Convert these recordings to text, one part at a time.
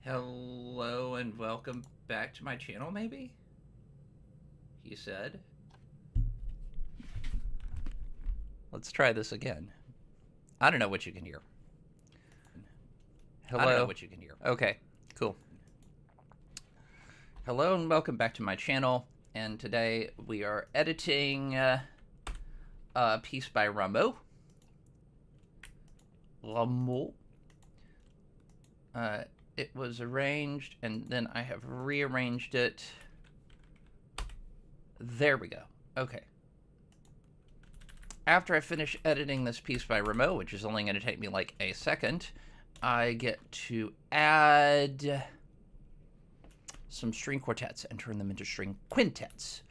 Hello and welcome back to my channel, maybe? He said. Let's try this again. I don't know what you can hear. Hello? I don't know what you can hear. Okay, cool. Hello and welcome back to my channel. And today we are editing a piece by Rameau. It was arranged, and then I have rearranged it. There we go. Okay. After I finish editing this piece by Rameau, which is only going to take me like a second, I get to add some string quartets and turn them into string quintets.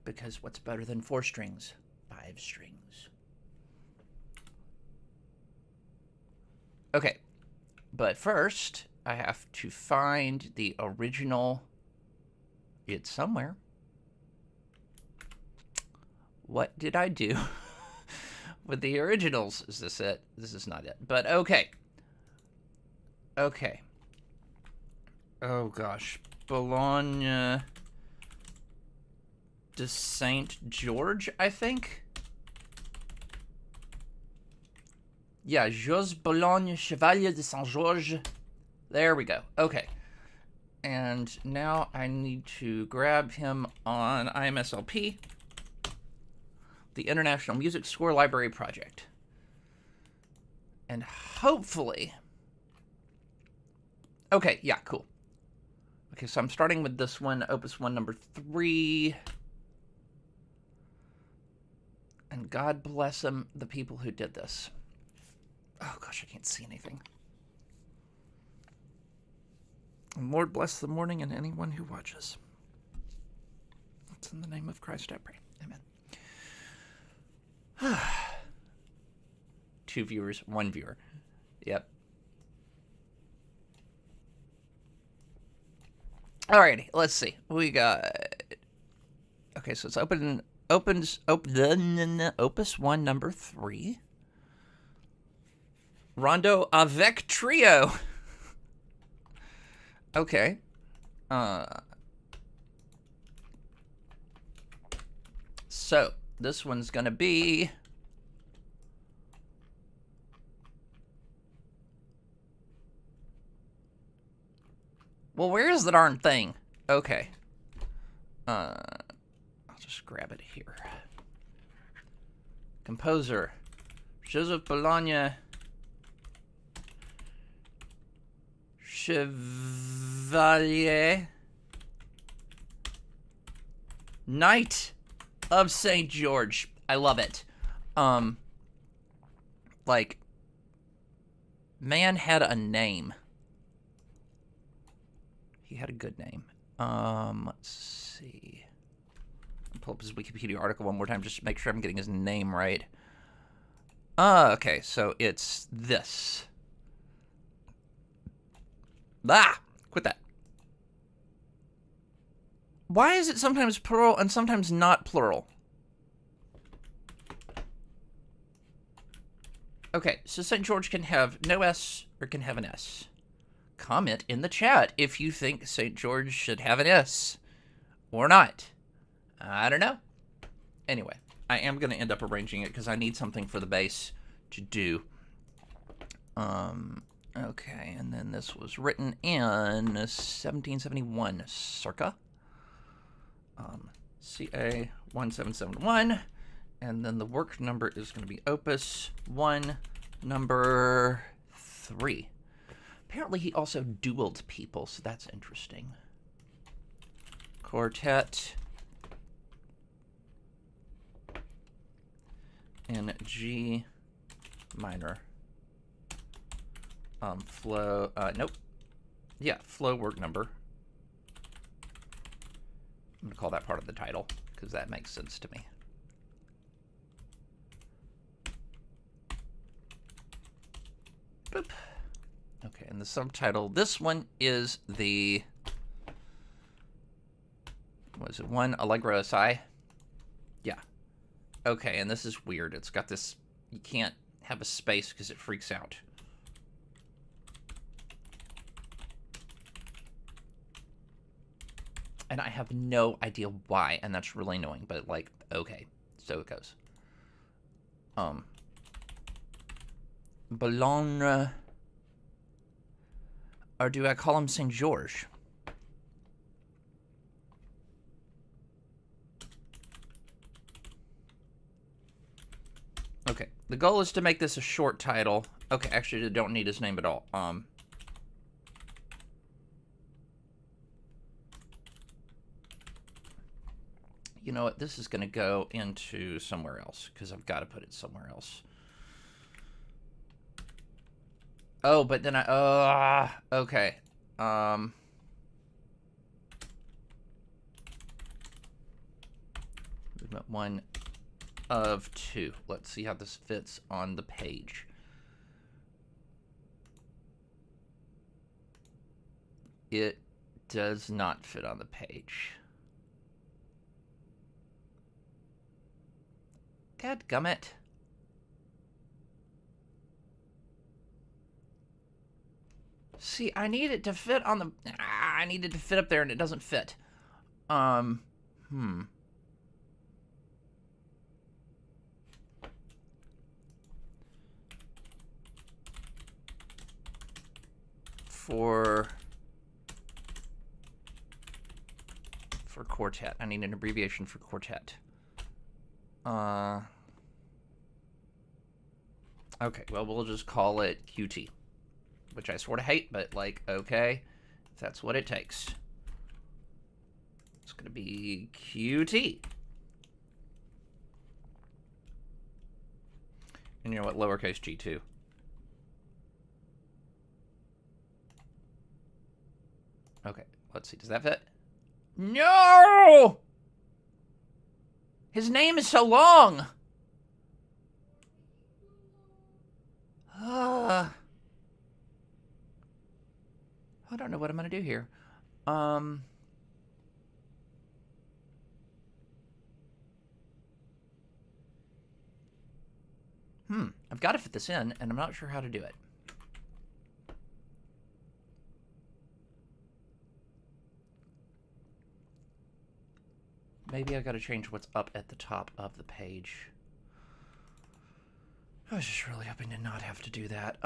Because what's better than 4 strings? 5 strings. Okay. But first, I have to find the original. It's somewhere. What did I do with the originals? Is this it? This is not it. But okay. Okay. Oh gosh. Boulogne de Saint George, I think? Yeah, Jos Boulogne Chevalier de Saint Georges. There we go. Okay. And now I need to grab him on IMSLP, the International Music Score Library Project. And hopefully... Okay, yeah, cool. Okay, so I'm starting with this one, Opus 1, number 3. And God bless them, the people who did this. Oh, gosh, I can't see anything. And Lord bless the morning and anyone who watches. It's in the name of Christ I pray. Amen. 2 viewers, 1 viewer. Yep. Alrighty, let's see. We got... Okay, so it's Opus 1, number 3. Rondo avec trio. Okay. So, this one's gonna be... Well, where is the darn thing? Okay. I'll just grab it here. Composer. Joseph Boulogne... Chevalier, Knight of St. George. I love it. Like, man had a name. He had a good name. Let's see. I'll pull up his Wikipedia article one more time just to make sure I'm getting his name right. Okay, so it's this. Ah! Quit that. Why is it sometimes plural and sometimes not plural? Okay, so St. George can have no S or can have an S. Comment in the chat if you think St. George should have an S or not. I don't know. Anyway, I am going to end up arranging it because I need something for the bass to do. Okay, and then this was written in 1771, circa. CA 1771, and then the work number is going to be Opus 1, number 3. Apparently he also dueled people, so that's interesting. Quartet in G minor. Flow, nope. Yeah, flow work number. I'm gonna call that part of the title, because that makes sense to me. Boop. Okay, and the subtitle, this one is the, what is it, 1 Allegro Assai? Yeah. Okay, and this is weird. It's got this, you can't have a space because it freaks out. And I have no idea why, and that's really annoying, but, like, okay. So it goes. Boulogne... Or do I call him St. George? Okay, the goal is to make this a short title. Okay, actually, I don't need his name at all. You know what? This is going to go into somewhere else, because I've got to put it somewhere else. Oh, but then I... okay. Movement 1 of 2. Let's see how this fits on the page. It does not fit on the page. Dadgummit. See, I need it to fit on the... I need it to fit up there, and it doesn't fit. For quartet. I need an abbreviation for quartet. Okay, well, we'll just call it QT. Which I sort of hate, but, like, okay. If that's what it takes. It's gonna be QT. And you know what? Lowercase g too. Okay, let's see. Does that fit? No! His name is so long! I don't know what I'm gonna do here. I've got to fit this in, and I'm not sure how to do it. Maybe I got to change what's up at the top of the page. I was just really hoping to not have to do that.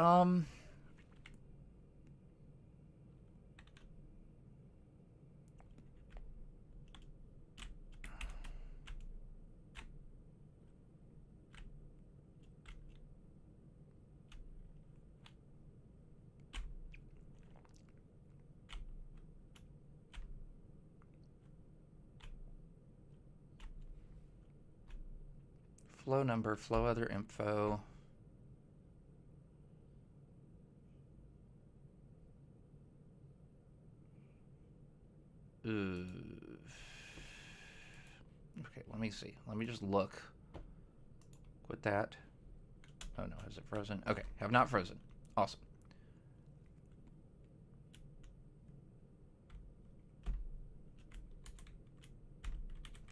Flow number, flow other info. Okay, let me see. Let me just look. Quit that. Oh no, has it frozen? Okay, have not frozen. Awesome.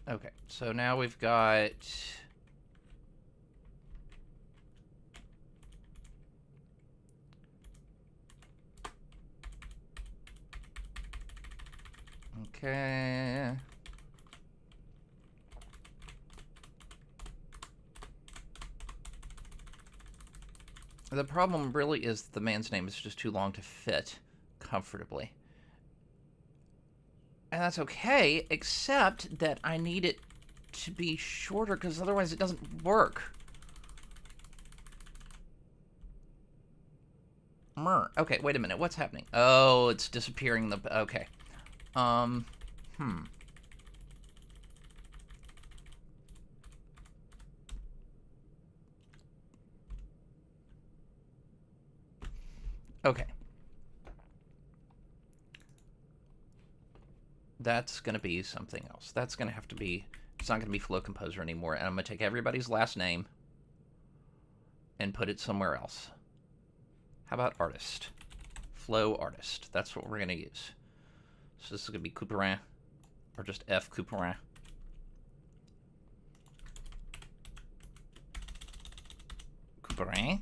Okay, so now we've got... Okay. The problem really is the man's name is just too long to fit comfortably. And that's okay, except that I need it to be shorter, because otherwise it doesn't work. Okay, wait a minute. What's happening? Oh, it's disappearing. Okay. Okay. That's going to be something else. That's going to have to be... It's not going to be Flow Composer anymore. And I'm going to take everybody's last name and put it somewhere else. How about artist? Flow artist. That's what we're going to use. So this is going to be Couperin. Or just F Couperin. Couperin.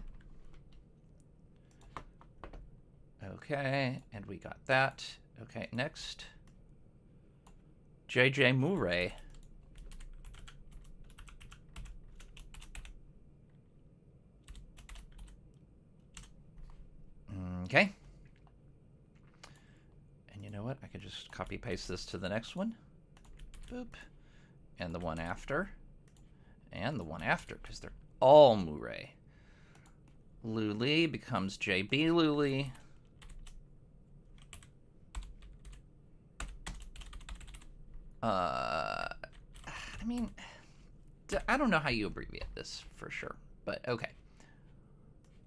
Okay, and we got that. Okay, next. JJ Murray. Okay. And you know what? I could just copy paste this to the next one. Boop. And the one after. And the one after, because they're all Murray. Luli becomes JB Luli. I mean, I don't know how you abbreviate this for sure, but okay.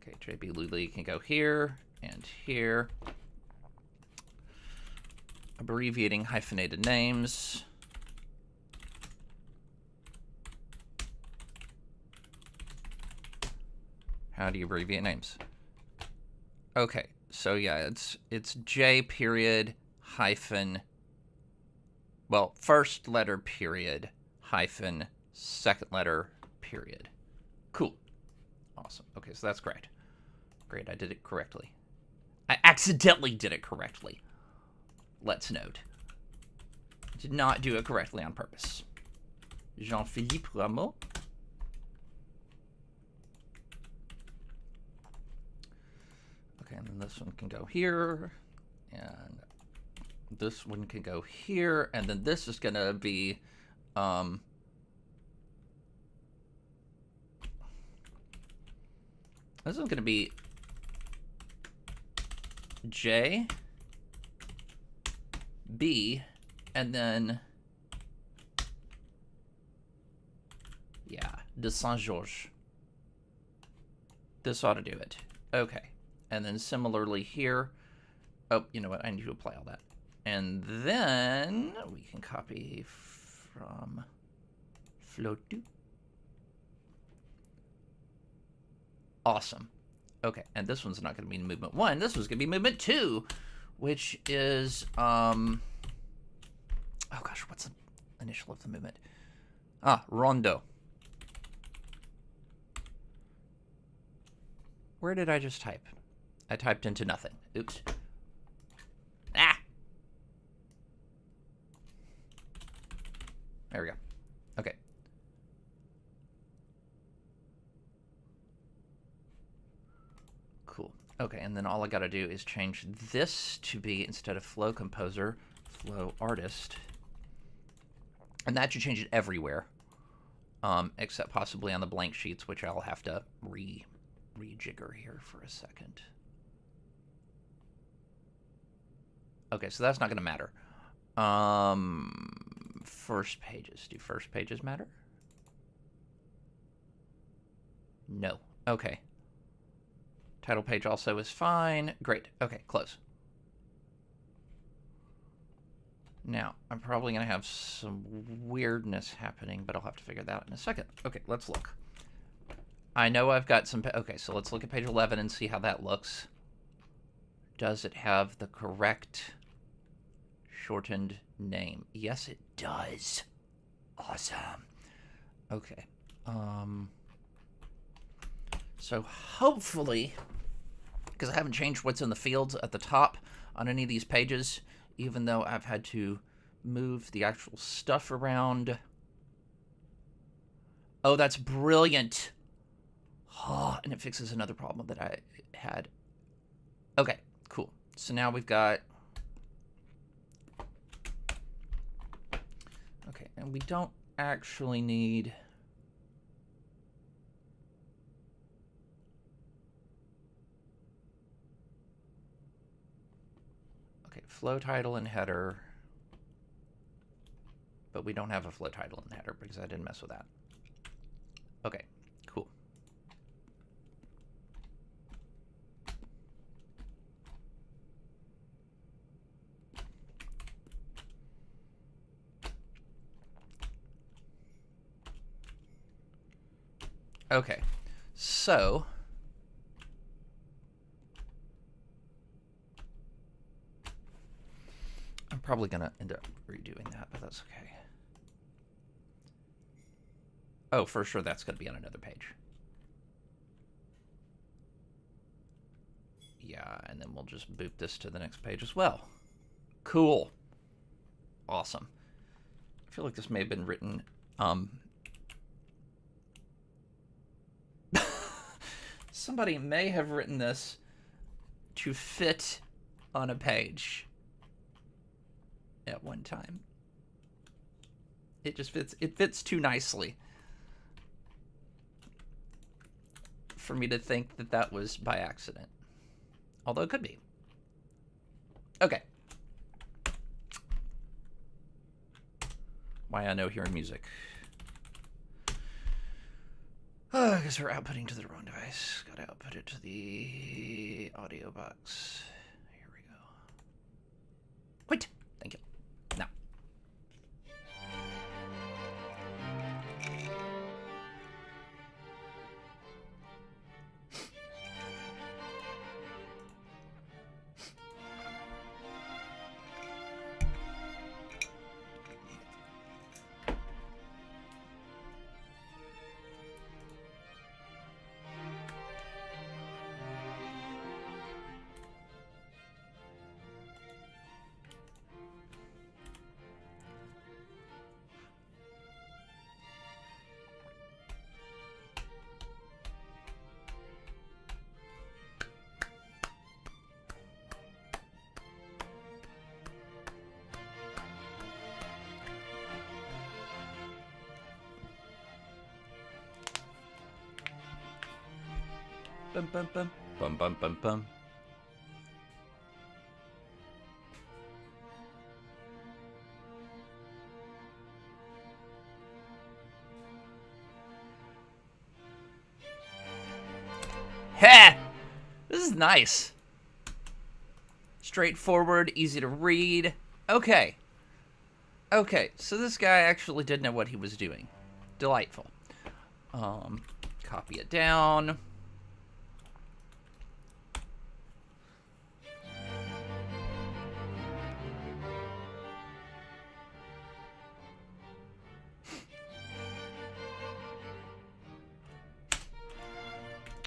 Okay, JB Luli can go here and here. Abbreviating hyphenated names. How do you abbreviate names? Okay, so yeah, it's J period hyphen, well, first letter period hyphen second letter period. Cool. Awesome. Okay, so that's great. Great, I did it correctly. I accidentally did it correctly. Let's note. Did not do it correctly on purpose. Jean-Philippe Rameau. Okay, and then this one can go here, and this one can go here, and then this is gonna be, this is gonna be J, B, and then, yeah, de Saint-Georges. This ought to do it. Okay. And then similarly here. Oh, you know what? I need to apply all that. And then we can copy from Flotu. Awesome. Okay, and this one's not going to be movement 1. This one's going to be movement 2, which is, oh gosh, what's the initial of the movement? Ah, Rondo. Where did I just type? I typed into nothing. Oops. Ah! There we go. Okay. Cool. Okay, and then all I gotta do is change this to be, instead of Flow Composer, Flow Artist. And that should change it everywhere. Except possibly on the blank sheets, which I'll have to rejigger here for a second. Okay, so that's not going to matter. First pages. Do first pages matter? No. Okay. Title page also is fine. Great. Okay, close. Now, I'm probably going to have some weirdness happening, but I'll have to figure that out in a second. Okay, let's look. I know I've got some... Okay, so let's look at page 11 and see how that looks. Does it have the correct shortened name? Yes, it does. Awesome. Okay. So hopefully, because I haven't changed what's in the fields at the top on any of these pages, even though I've had to move the actual stuff around. Oh, that's brilliant. Oh, and it fixes another problem that I had. Okay, cool. So now we've got... Okay, and we don't actually need... Okay, flow title and header. But we don't have a flow title and header because I didn't mess with that. Okay, cool. Okay, so I'm probably gonna end up redoing that, but that's okay. Oh, for sure that's gonna be on another page. Yeah, and then we'll just boot this to the next page as well. Cool. Awesome. feel like this may have been written, somebody may have written this to fit on a page at one time. It just fits. It fits too nicely for me to think that that was by accident. Although it could be. Okay. Why I know hearing music. Oh, I guess we're outputting to the wrong device. Gotta output it to the audio box. Here we go. Wait. Thank you. Now. Bum bum bum bum bum bum bum. Ha! This is nice. Straightforward, easy to read. Okay. Okay, so this guy actually did know what he was doing. Delightful. Copy it down.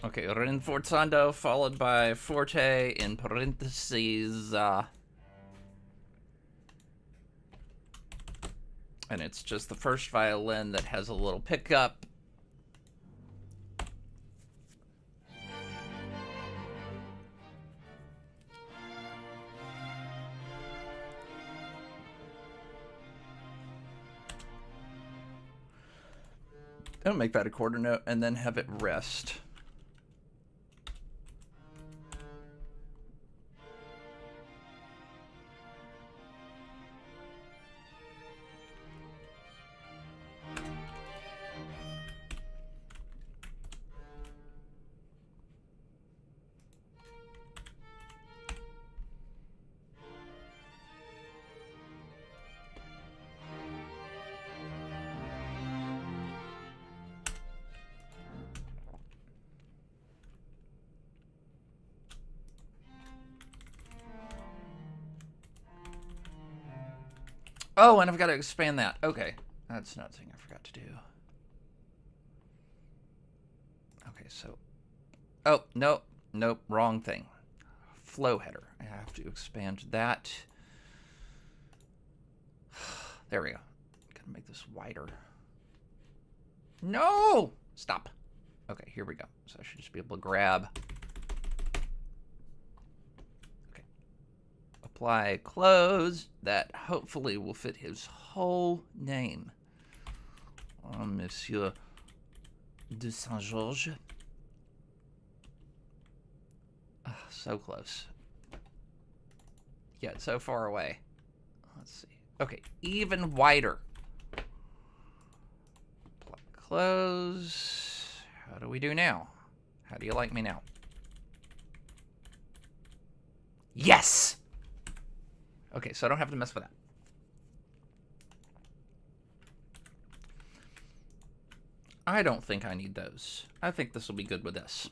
Okay, rinforzando followed by forte in parentheses. And it's just the first violin that has a little pickup. Don't make that a quarter note and then have it rest. Oh, and I've got to expand that. Okay. That's another thing I forgot to do. Okay, so... Oh, nope. Nope, wrong thing. Flow header. I have to expand that. There we go. Gotta make this wider. No! Stop. Okay, here we go. So I should just be able to grab... Apply close. That hopefully will fit his whole name. Monsieur de Saint-Georges. So close. Yet so far away. Let's see. Okay, even wider. Apply close. How do we do now? How do you like me now? Yes! Okay, so I don't have to mess with that. I don't think I need those. I think this will be good with this.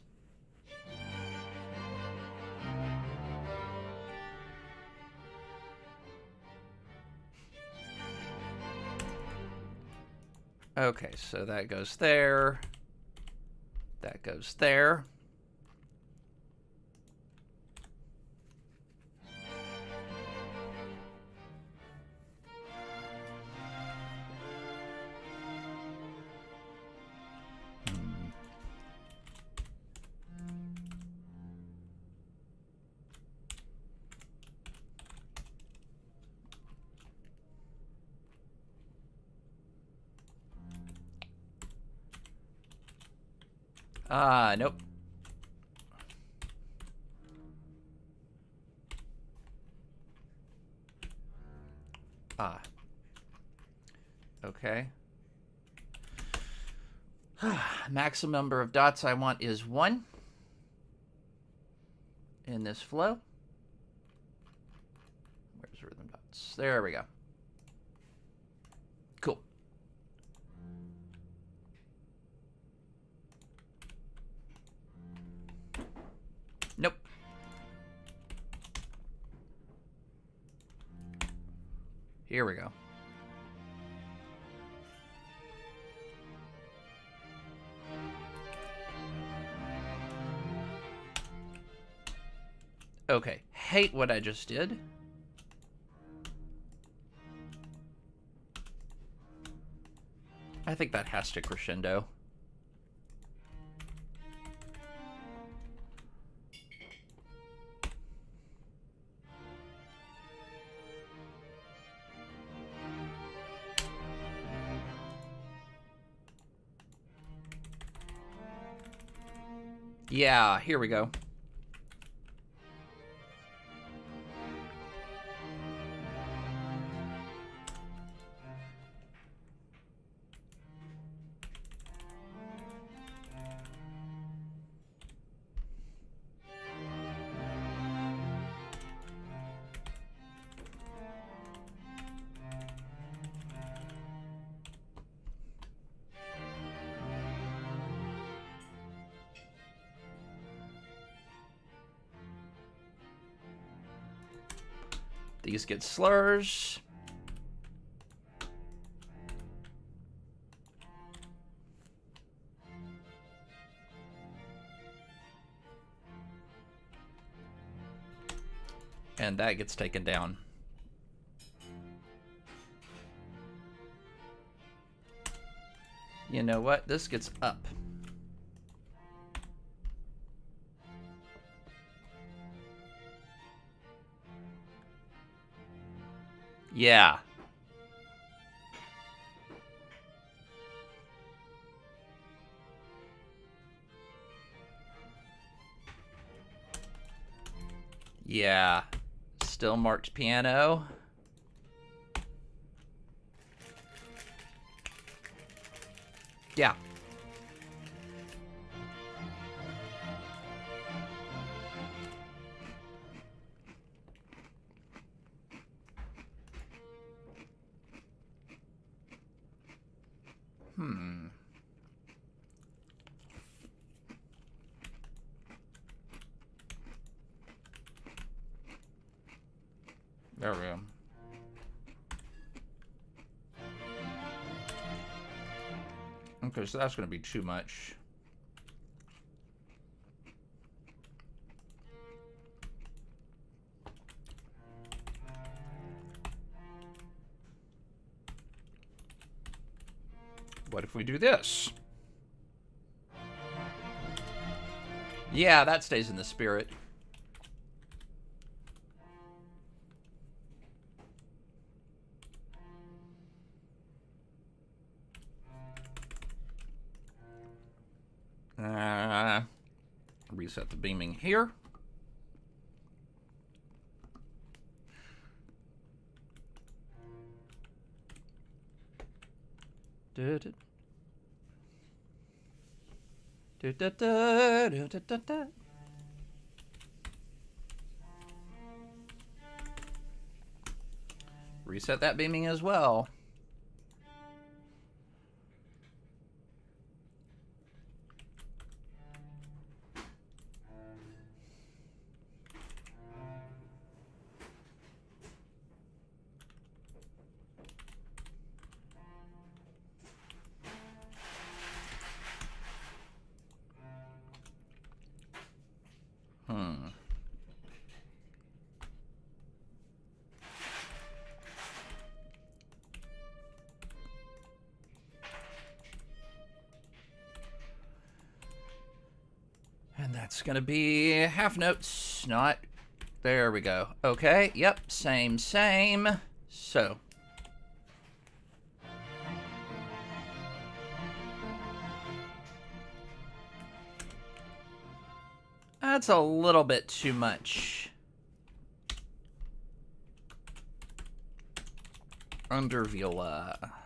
Okay, so that goes there. That goes there. Nope. Okay. Maximum number of dots I want is 1 in this flow. Where's rhythm dots? There we go. Cool. Nope. Here we go. Okay, hate what I just did. I think that has to crescendo. Yeah, here we go. These get slurs. And that gets taken down. You know what? This gets up. Yeah. Yeah. Still marked piano. Yeah. There we go. Okay, so that's going to be too much. What if we do this? Yeah, that stays in the spirit. Reset the beaming here. Reset that beaming as well. And that's gonna be half notes, not... There we go. Okay, yep, same. So. That's a little bit too much. Under Viola.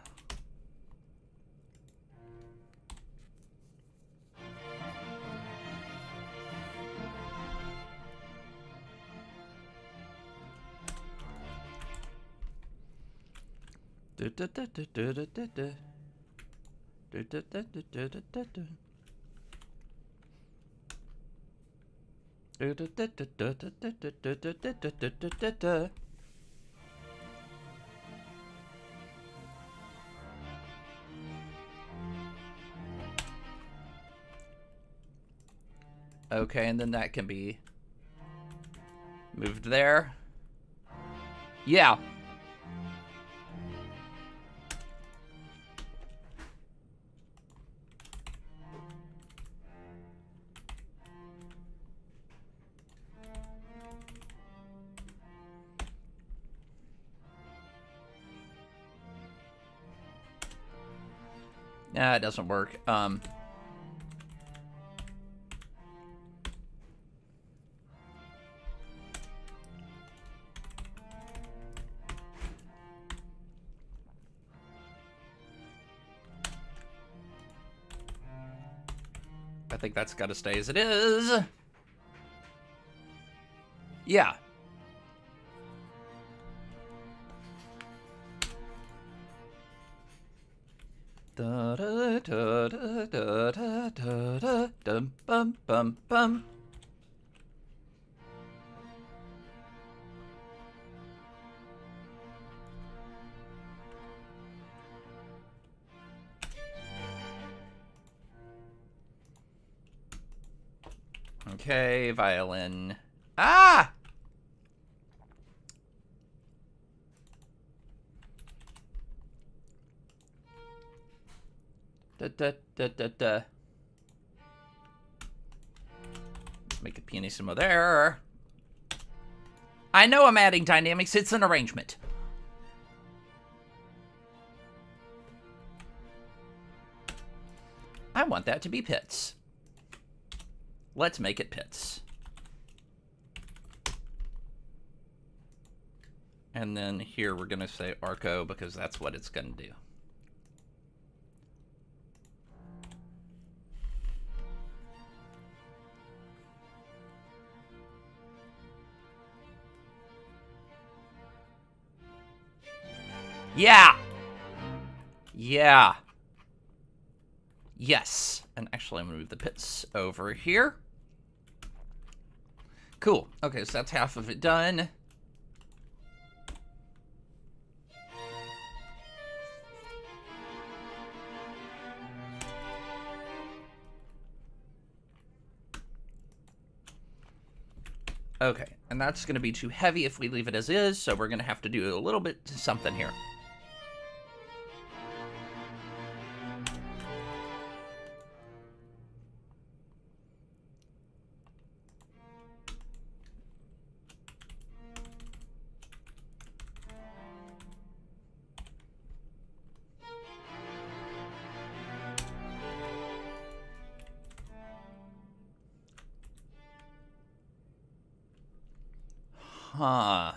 Okay, and then that can be moved there. Yeah. Nah, it doesn't work. I think that's got to stay as it is. Yeah. Da da da da da da da da dum bum bum bum. Okay, violin. Ah! Da da da da da. Make a pianissimo there. I know I'm adding dynamics, it's an arrangement. I want that to be pits. Let's make it pits. And then here we're gonna say arco because that's what it's gonna do. Yeah! Yeah. Yes. And actually, I'm going to move the pits over here. Cool. Okay, so that's half of it done. Okay, and that's going to be too heavy if we leave it as is, so we're going to have to do a little bit something here. Huh.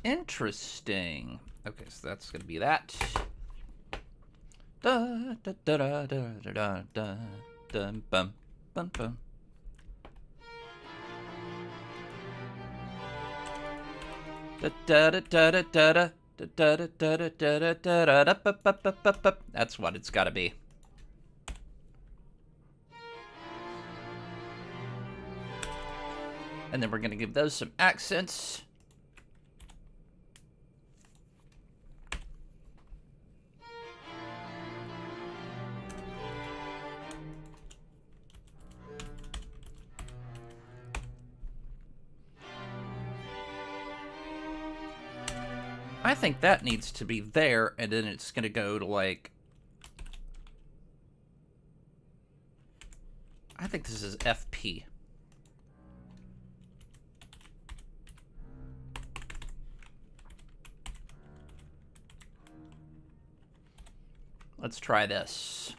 Interesting. Okay, so that's gonna be that. Da da da da da da da da bum bum bum. Da da da da da da. That's what it's gotta be. And then we're gonna give those some accents. I think that needs to be there, and then it's gonna go to like... I think this is FP. Let's try this.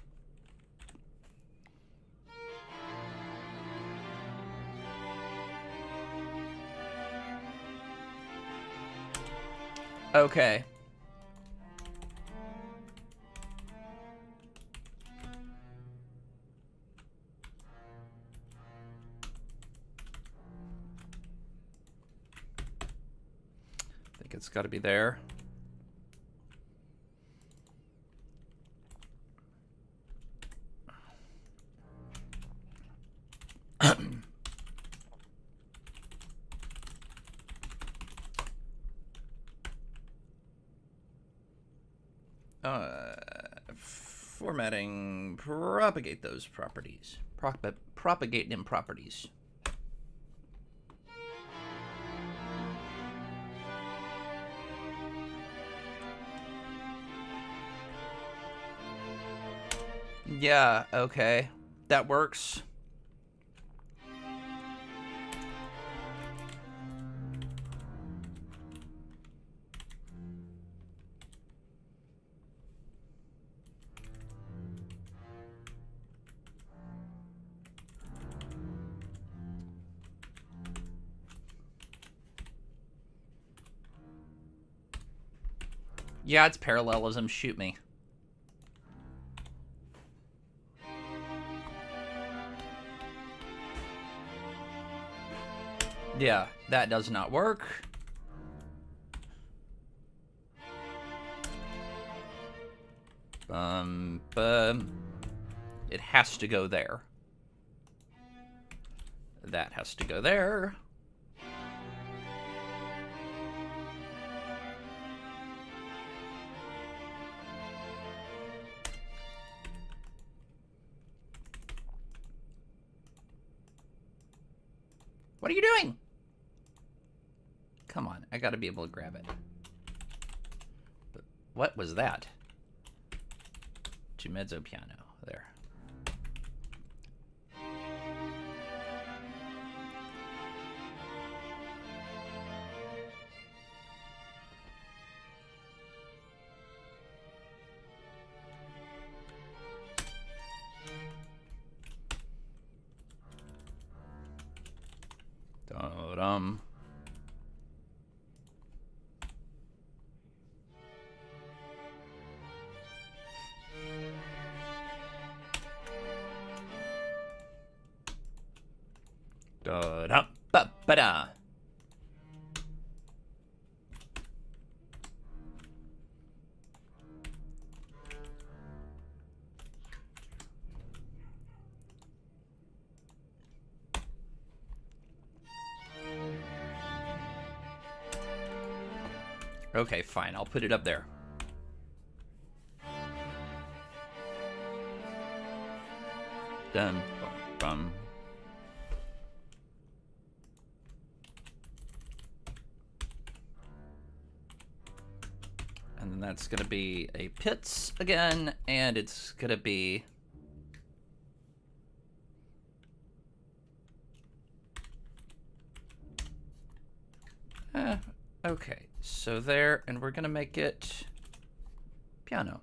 Okay. I think it's got to be there. Formatting, propagate those properties. Propagate them properties. Yeah, okay. That works. Yeah, it's parallelism. Shoot me. Yeah, that does not work. It has to go there. That has to go there. What are you doing? Come on, I gotta be able to grab it. But what was that? To mezzo piano. There. Dum. Da-da-ba-ba-da. Okay, fine. I'll put it up there. Dum, bum, bum. And then that's going to be a pits again, and it's going to be... okay, so there, and we're going to make it piano.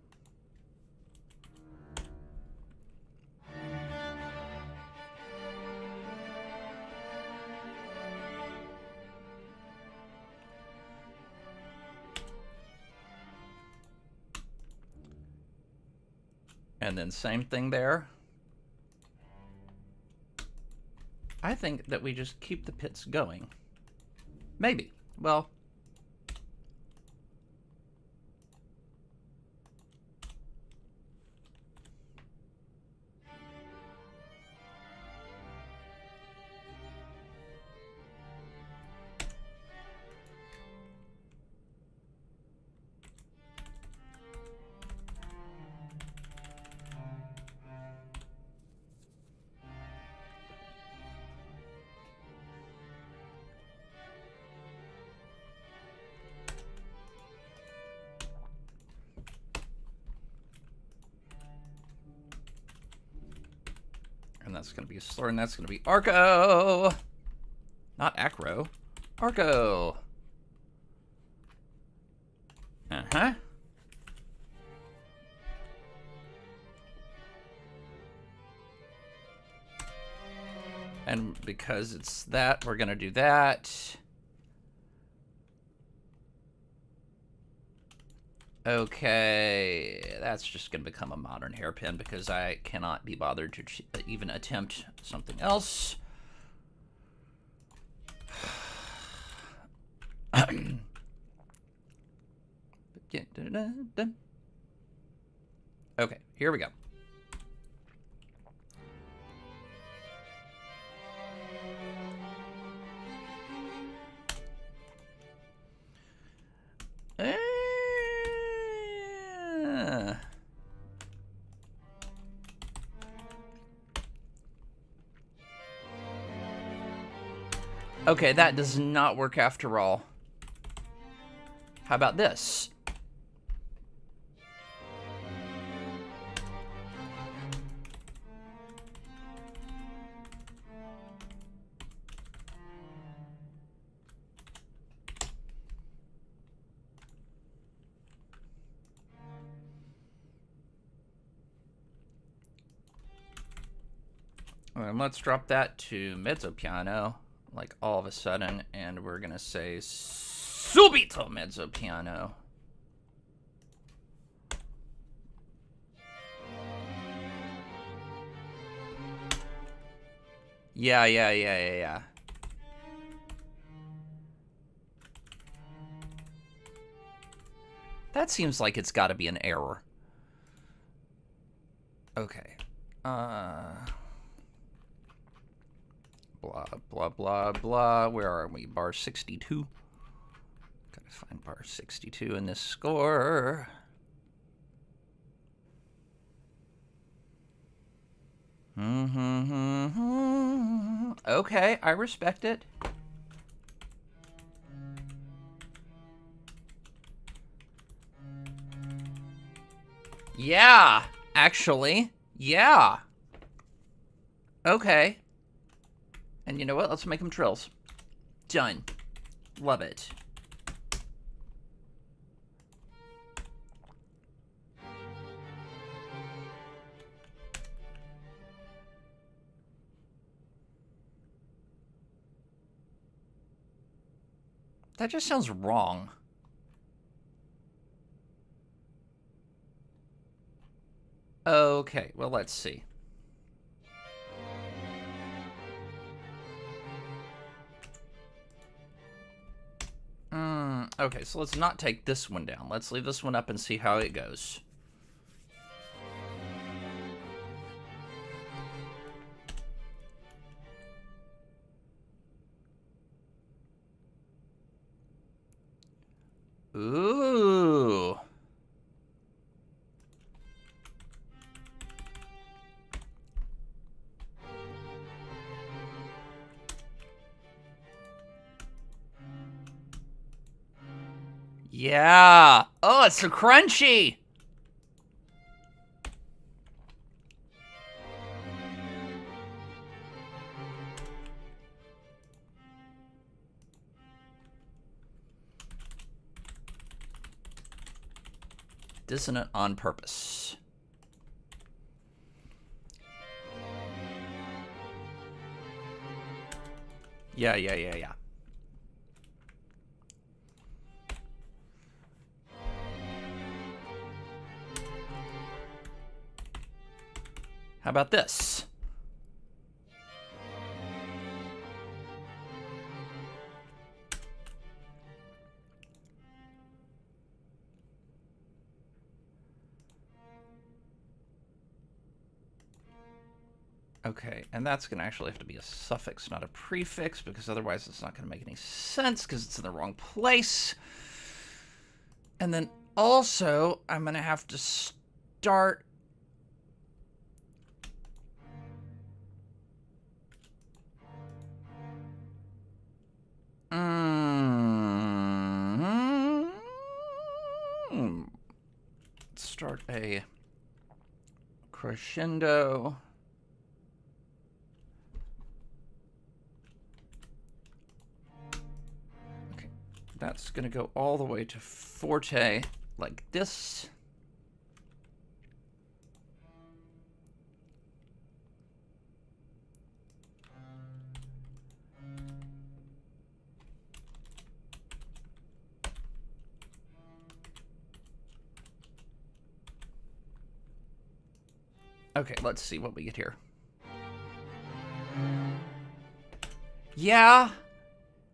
And then same thing there. I think that we just keep the pits going. Maybe. Well... and that's going to be a slur, and that's going to be Arco! Not Acro. Arco! Uh-huh. because it's that, we're gonna do that. Okay, that's just gonna become a modern hairpin because I cannot be bothered to even attempt something else. Okay, here we go. Okay, that does not work after all. How about this? And let's drop that to mezzo piano, like all of a sudden, and we're gonna say subito mezzo piano. Yeah. That seems like it's got to be an error. Okay. Blah, blah, blah, blah. Where are we? Bar 62. Gotta find bar 62 in this score. Okay, I respect it. Yeah, actually. Yeah. Okay. And you know what? Let's make them trills. Done. Love it. That just sounds wrong. Okay, well, let's see. Okay, so let's not take this one down. Let's leave this one up and see how it goes. Ooh. Yeah. Oh, it's so crunchy. Dissonant on purpose. Yeah. How about this? Okay, and that's going to actually have to be a suffix, not a prefix, because otherwise it's not going to make any sense because it's in the wrong place. And then also, I'm going to have to start... Start a crescendo. Okay, that's going to go all the way to forte, like this. Okay, let's see what we get here. Yeah.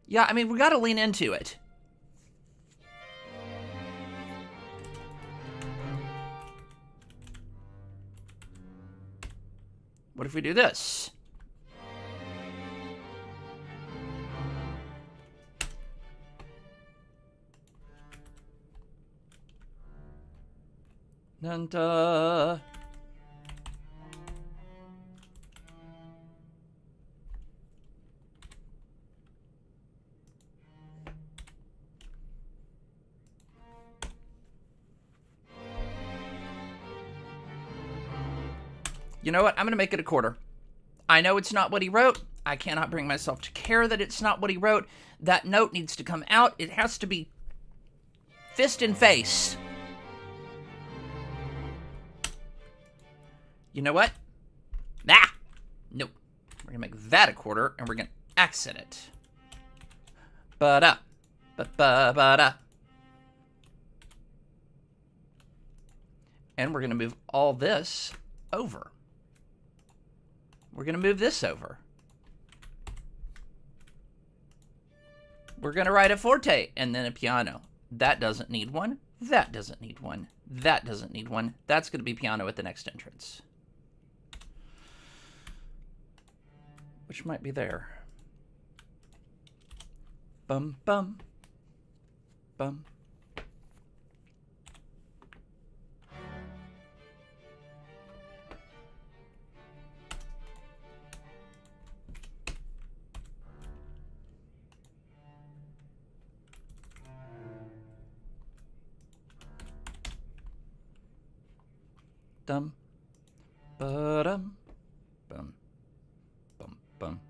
Yeah, I mean, we gotta lean into it. What if we do this? And, you know what? I'm gonna make it a quarter. I know it's not what he wrote. I cannot bring myself to care that it's not what he wrote. That note needs to come out. It has to be fist and face. You know what? Ah! Nope. We're gonna make that a quarter, and we're gonna accent it. Ba-da. Ba-ba-ba-da. And we're gonna move all this over. We're gonna move this over. We're gonna write a forte and then a piano. That doesn't need one. That doesn't need one. That doesn't need one. That's gonna be piano at the next entrance. Which might be there. Bum, bum. Bum. Dum. Ba-dum. Bum. Bum, bum.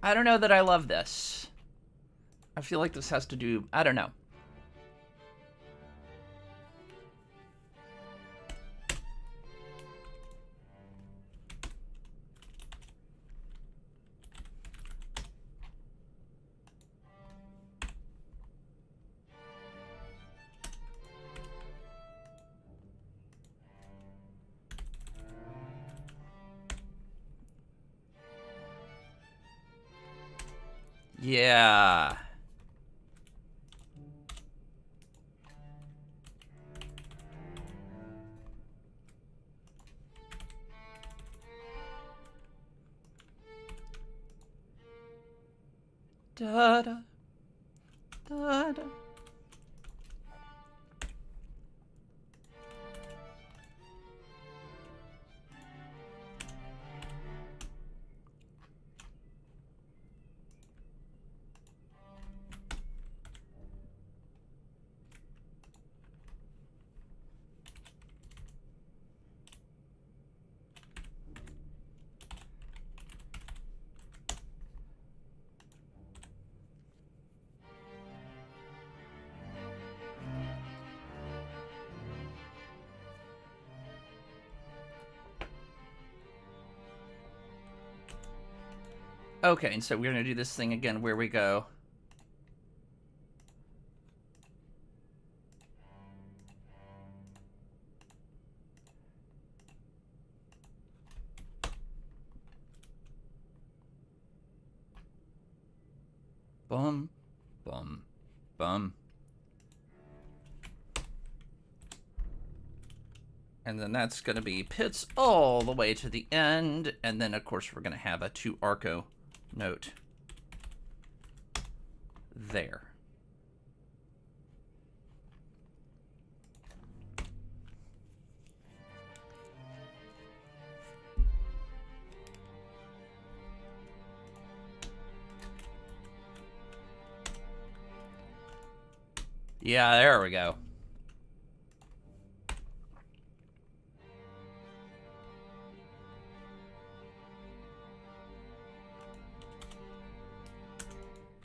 I don't know that I love this. I feel like this has to do... I don't know. Yeah. Da-da. Da-da. Okay, and so we're going to do this thing again where we go. Bum, bum, bum. And then that's going to be pits all the way to the end. And then, of course, we're going to have a to Arco note there. Yeah, there we go.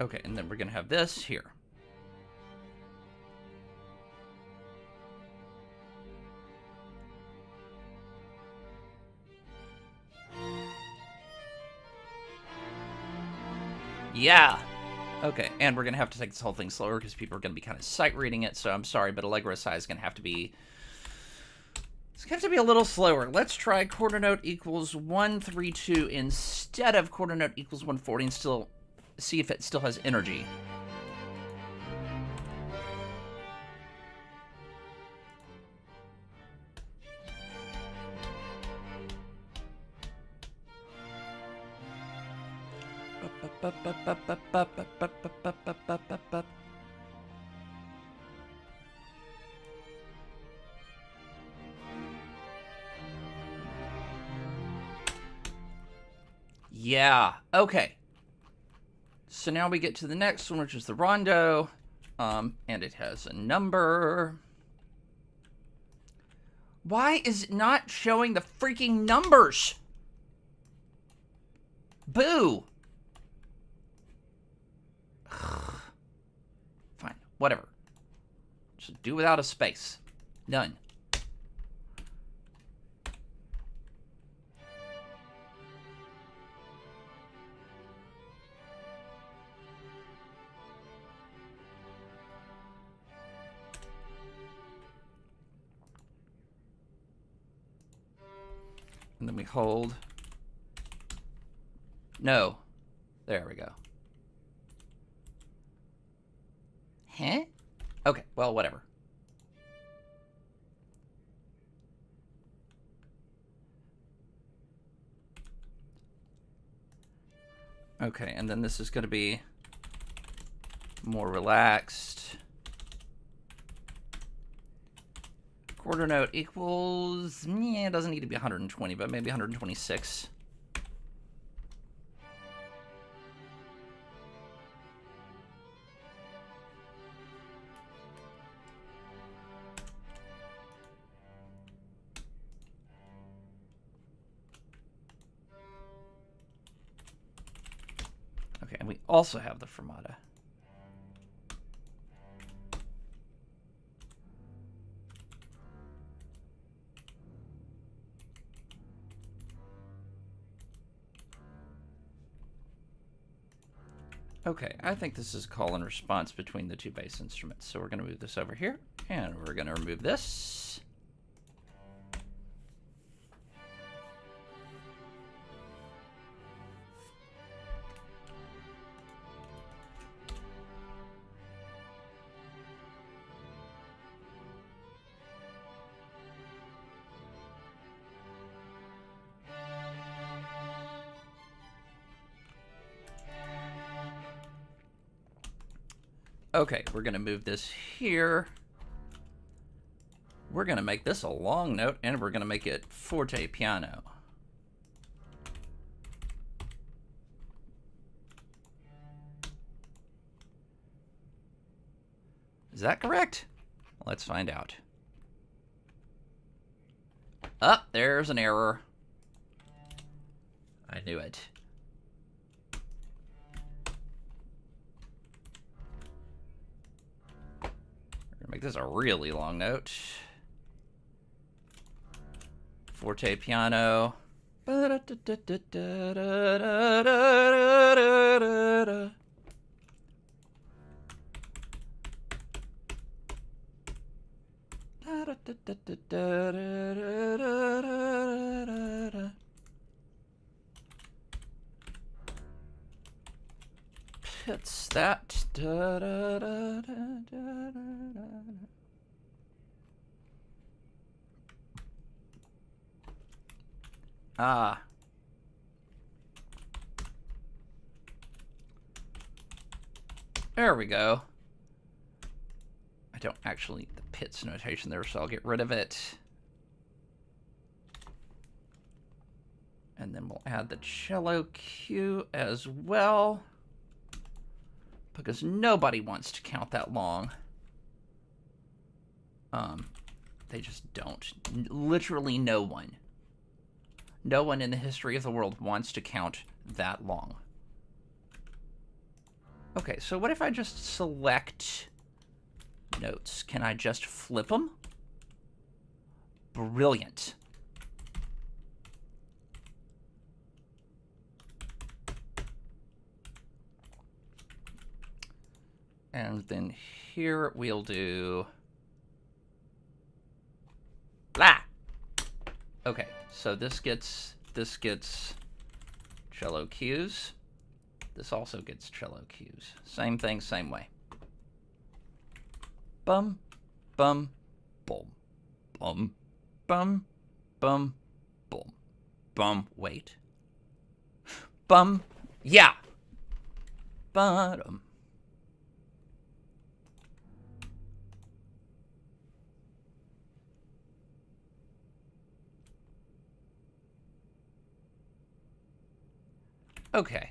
Okay, and then we're going to have this here. Yeah. Okay, and we're going to have to take this whole thing slower because people are going to be kind of sight reading it, so I'm sorry, but Allegro size is going to have to be... It's going to have to be a little slower. Let's try quarter note equals 132 instead of quarter note equals 140 and still see if it still has energy. Yeah, okay. So now we get to the next one, which is the rondo. And it has a number. Why is it not showing the freaking numbers? Boo! Fine, whatever. Just do without a space. Done. And then we hold. No. There we go. Huh? Okay, well, whatever. Okay, and then this is going to be more relaxed. Quarter note equals, yeah, it doesn't need to be 120, but maybe 126. Okay, and we also have the fermata. Okay, I think this is call and response between the two bass instruments. So we're going to move this over here, and we're going to remove this. Okay, we're going to move this here. We're going to make this a long note, and we're going to make it forte piano. Is that correct? Let's find out. Oh, there's an error. I knew it. Make this a really long note. Forte piano. Hits that. Ah. There we go. I don't actually need the pits notation there, so I'll get rid of it. And then we'll add the cello cue as well, because nobody wants to count that long. They just don't. Literally no one. No one in the history of the world wants to count that long. Okay, so what if I just select notes? Can I just flip them? Brilliant. And then here we'll do... La! Okay, so this gets cello cues. This also gets cello cues. Same thing, same way. Bum, bum, boom. Bum, bum, bum, boom. Bum, wait. Bum, yeah. Bottom. Okay.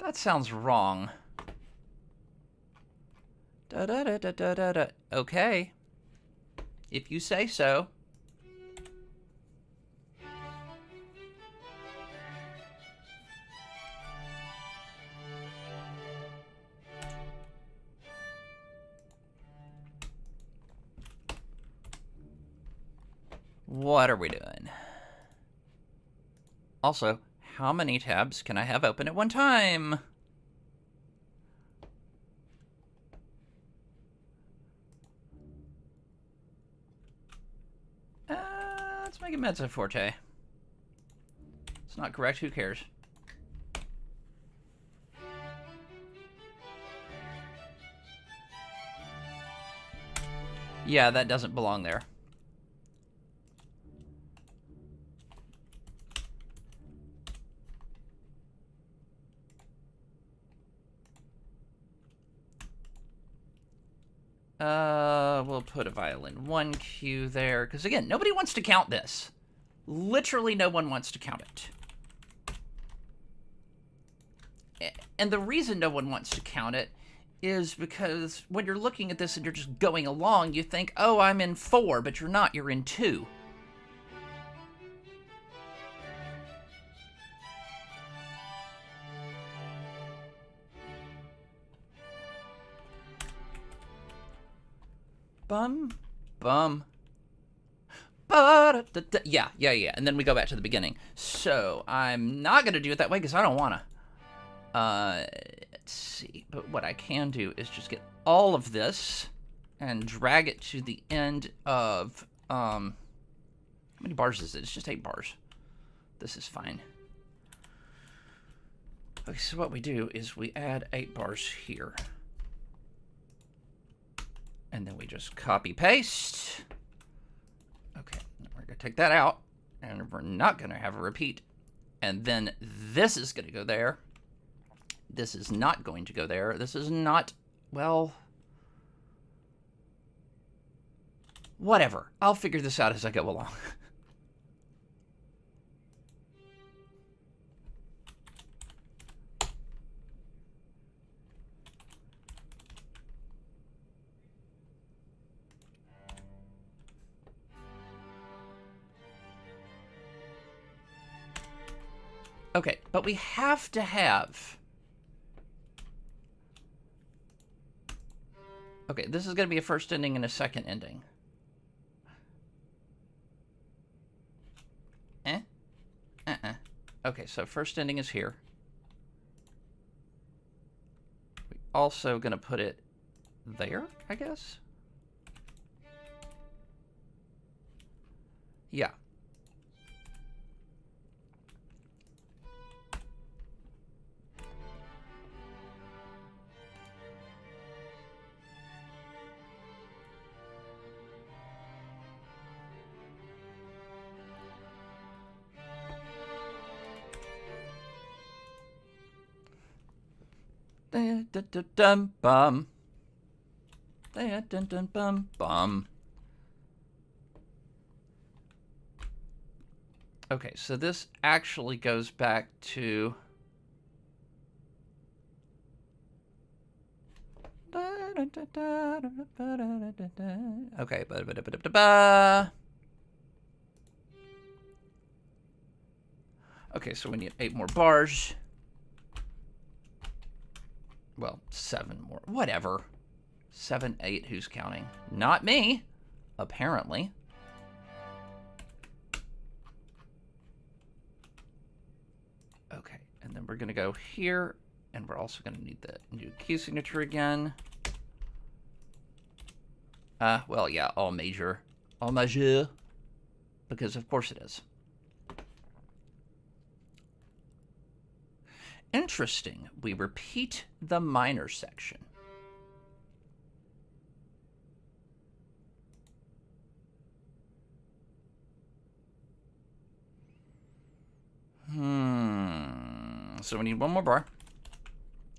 That sounds wrong. Da da da da da da da. Okay. If you say so. What are we doing? Also, how many tabs can I have open at one time? Let's make it mezzo forte. It's not correct, who cares? Yeah, that doesn't belong there. We'll put a violin 1 cue there, because again, nobody wants to count this. Literally no one wants to count it. And the reason no one wants to count it is because when you're looking at this and you're just going along, you think, oh, I'm in 4, but you're not, you're in 2. Bum, bum. Yeah. And then we go back to the beginning. So I'm not going to do it that way because I don't want to. Let's see. But what I can do is just get all of this and drag it to the end of... how many bars is it? It's just 8 bars. This is fine. Okay, so what we do is we add 8 bars here. And then we just copy paste. Okay, we're gonna take that out, and we're not gonna have a repeat. And then this is gonna go there. This is not going to go there. This is not, well, whatever. I'll figure this out as I go along. Okay, but we have to have... Okay, this is going to be a first ending and a second ending. Okay, so first ending is here. We're also going to put it there, I guess. Yeah. Dum-bum. Dum-bum. Okay, so this actually goes back to... Okay, okay, so we need 8 more bars. Well, 7 more. Whatever. 7, 8, who's counting? Not me, apparently. Okay, and then we're going to go here, and we're also going to need the new key signature again. Well, yeah, all major. All majeur. Because of course it is. Interesting. We repeat the minor section. So we need 1 more bar.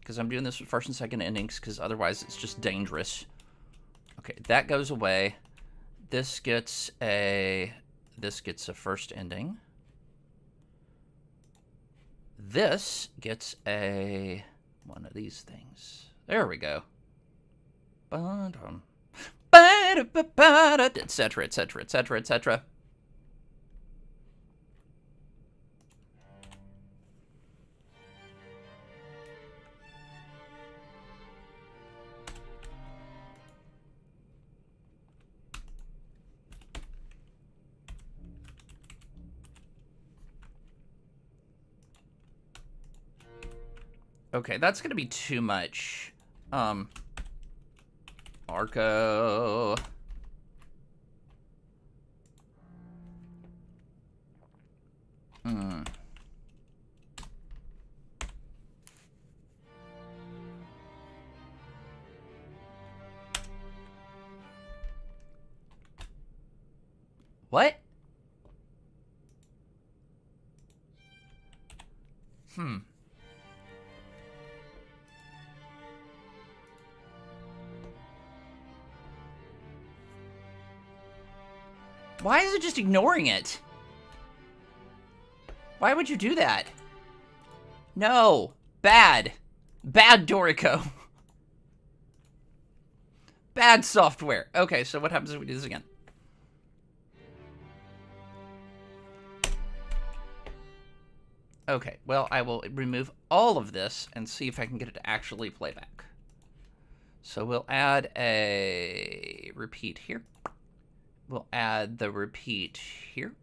Because I'm doing this with first and second endings, because otherwise it's just dangerous. Okay, that goes away. This gets a first ending. This gets a one of these things. There we go. Etc., etc., etc., etc. Okay, that's gonna be too much. Arco. What? Why is it just ignoring it? Why would you do that? No. Bad. Bad Dorico. Bad software. Okay, so what happens if we do this again? Okay, well, I will remove all of this and see if I can get it to actually play back. So we'll add a repeat here. We'll add the repeat here.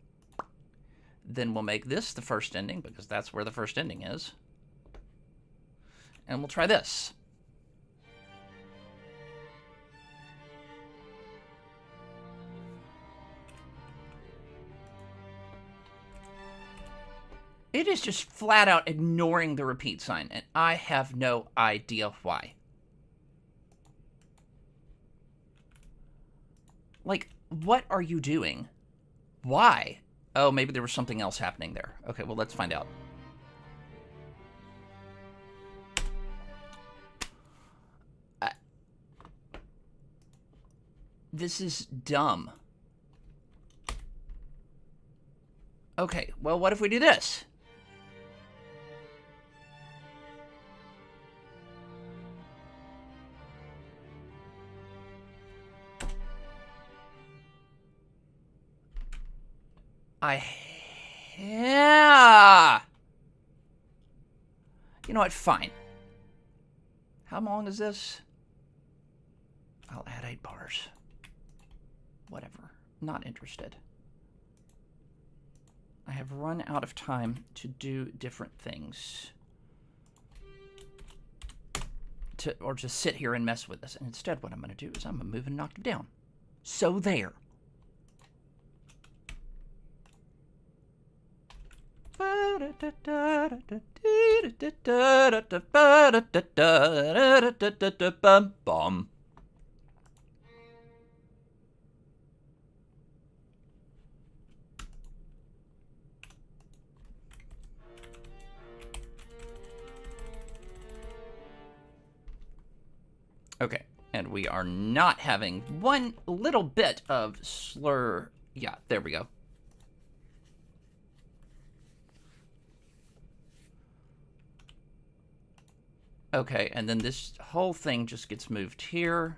Then we'll make this the first ending, because that's where the first ending is. And we'll try this. It is just flat out ignoring the repeat sign, and I have no idea why. Like, what are you doing? Why? Oh, maybe there was something else happening there. Okay, well, let's find out. This is dumb. Okay, well, what if we do this? Yeah. You know what? Fine. How long is this? I'll add 8 bars. Whatever. Not interested. I have run out of time to do different things. Or just sit here and mess with this. And instead, what I'm going to do is I'm going to move and knock it down. So there. Bum. Okay, and we are not having one little bit of slur. Yeah, there we go. Okay, and then this whole thing just gets moved here.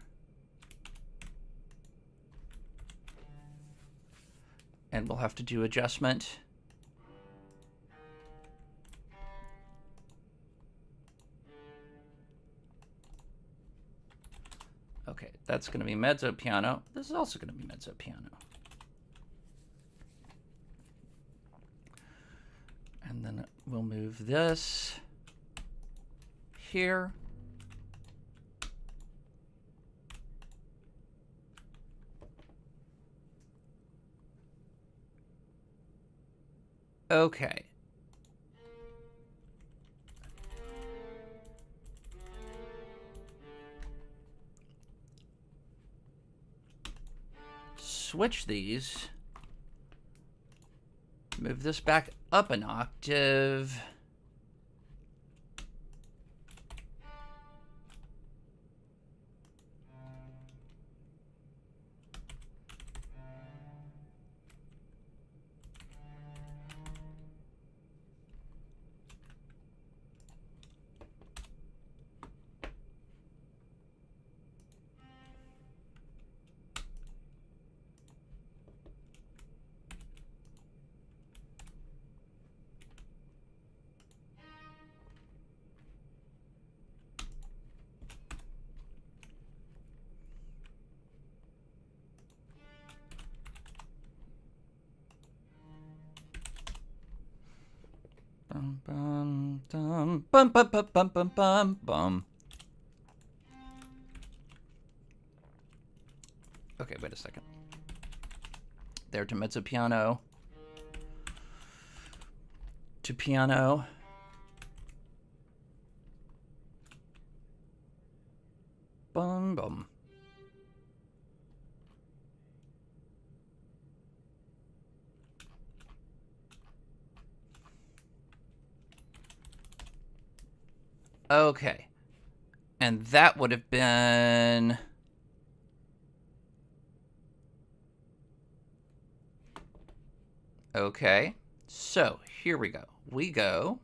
And we'll have to do adjustment. Okay, that's going to be mezzo piano. This is also going to be mezzo piano. And then we'll move this here. Okay. Switch these. Move this back up an octave. Bum, bum, dum, bum, bum, bum, bum, bum, bum, bum. Okay, wait a second. There to mezzo piano. To piano. Bum, bum. Okay. And that would have been... Okay. So, here we go. We go...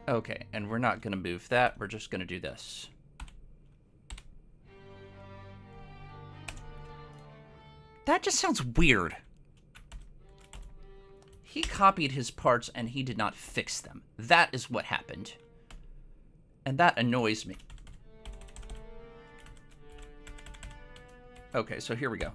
Okay, and we're not going to move that. We're just going to do this. That just sounds weird. He copied his parts and he did not fix them. That is what happened. And that annoys me. Okay, so here we go.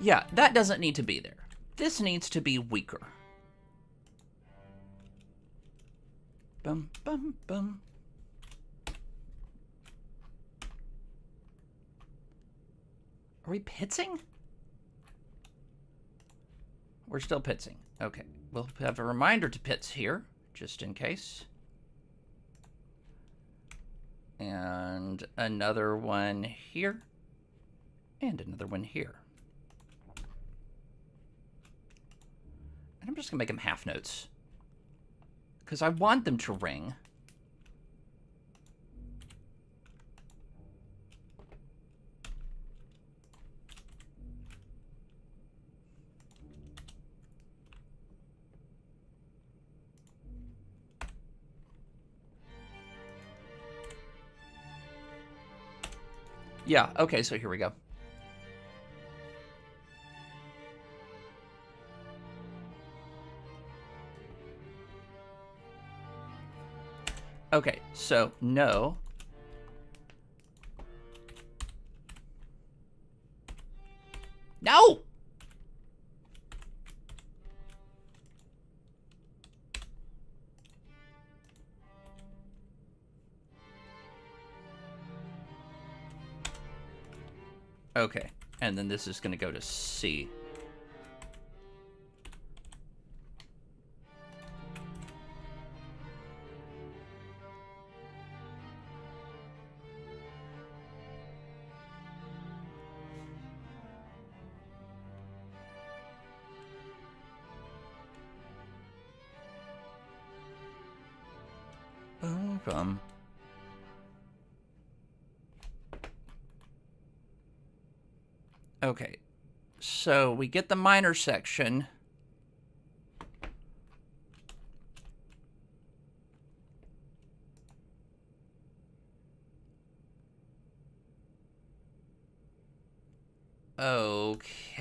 Yeah, that doesn't need to be there. This needs to be weaker. Bum, bum, bum. Are we pitsing? We're still pitsing. Okay, we'll have a reminder to pits here, just in case. And another one here. And another one here. And I'm just going to make them half notes. Because I want them to ring. Yeah, okay, so here we go. Okay, so no. No! Okay, and then this is going to go to C. Boom. Okay, so we get the minor section. Okay.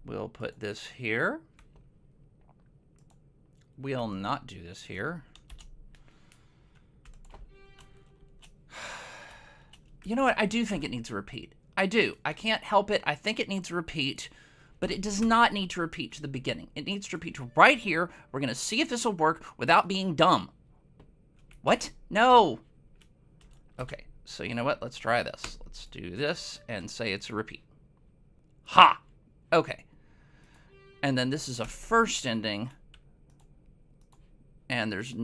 We'll put this here. We'll not do this here. You know what? I do think it needs a repeat. I do. I can't help it. I think it needs a repeat, but it does not need to repeat to the beginning. It needs to repeat to right here. We're going to see if this will work without being dumb. What? No. Okay, so you know what? Let's try this. Let's do this and say it's a repeat. Ha! Okay. And then this is a first ending. And there's...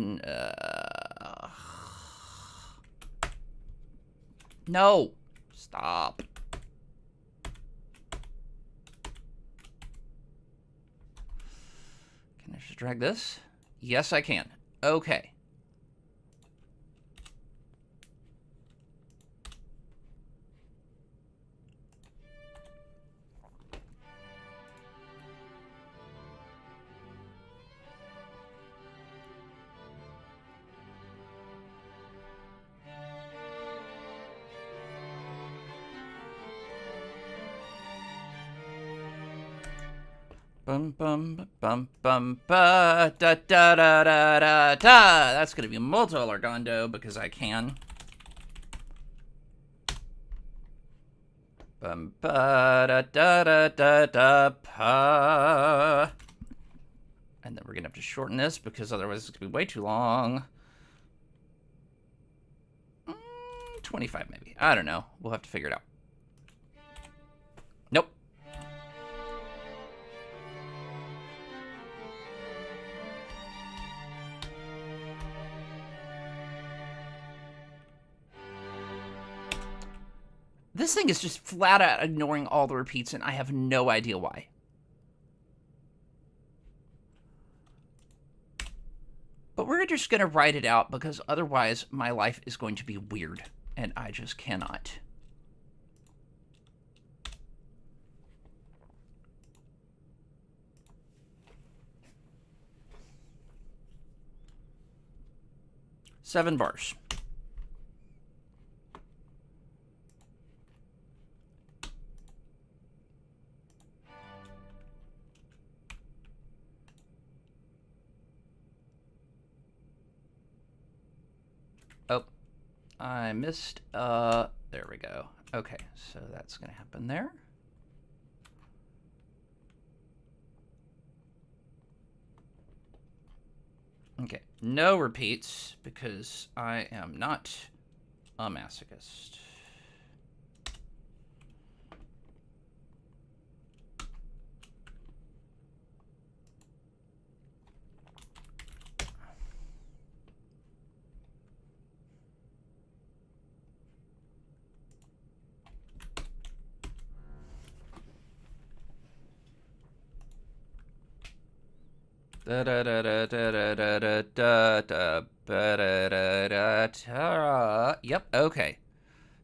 no! Stop. Can I just drag this? Yes, I can. Okay. Bum bum bum bum ba da da da da da da. That's gonna be molto largando because I can. Bum ba da da da da da pa. And then we're gonna have to shorten this because otherwise it's gonna be way too long. 25 maybe. I don't know. We'll have to figure it out. Nope. This thing is just flat out ignoring all the repeats, and I have no idea why. But we're just going to write it out because otherwise my life is going to be weird, and I just cannot. Seven bars. Oh, I missed, there we go. Okay, so that's gonna happen there. Okay, no repeats because I am not a masochist. Da da da da da da da da da da da da da da. Yep. Okay.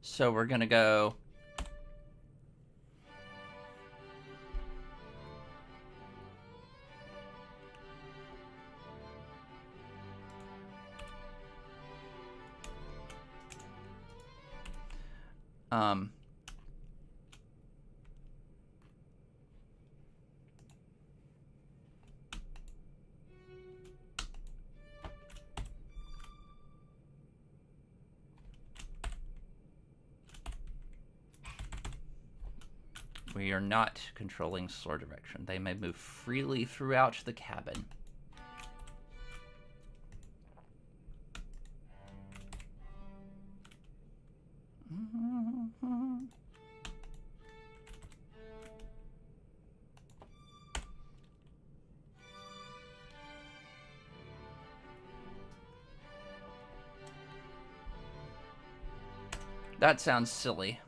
So we're gonna go. We are not controlling store direction. They may move freely throughout the cabin. That sounds silly.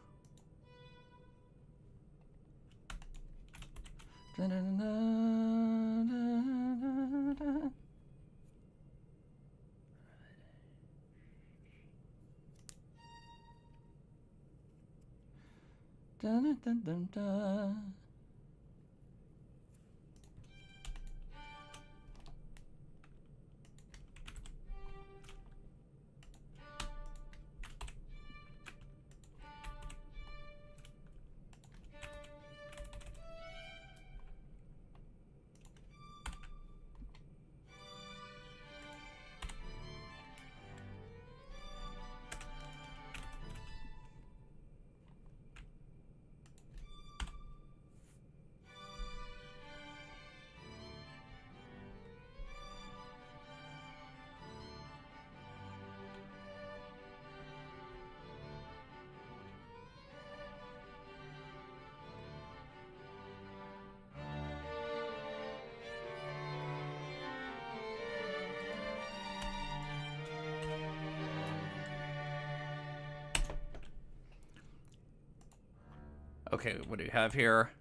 Okay, what do we have here?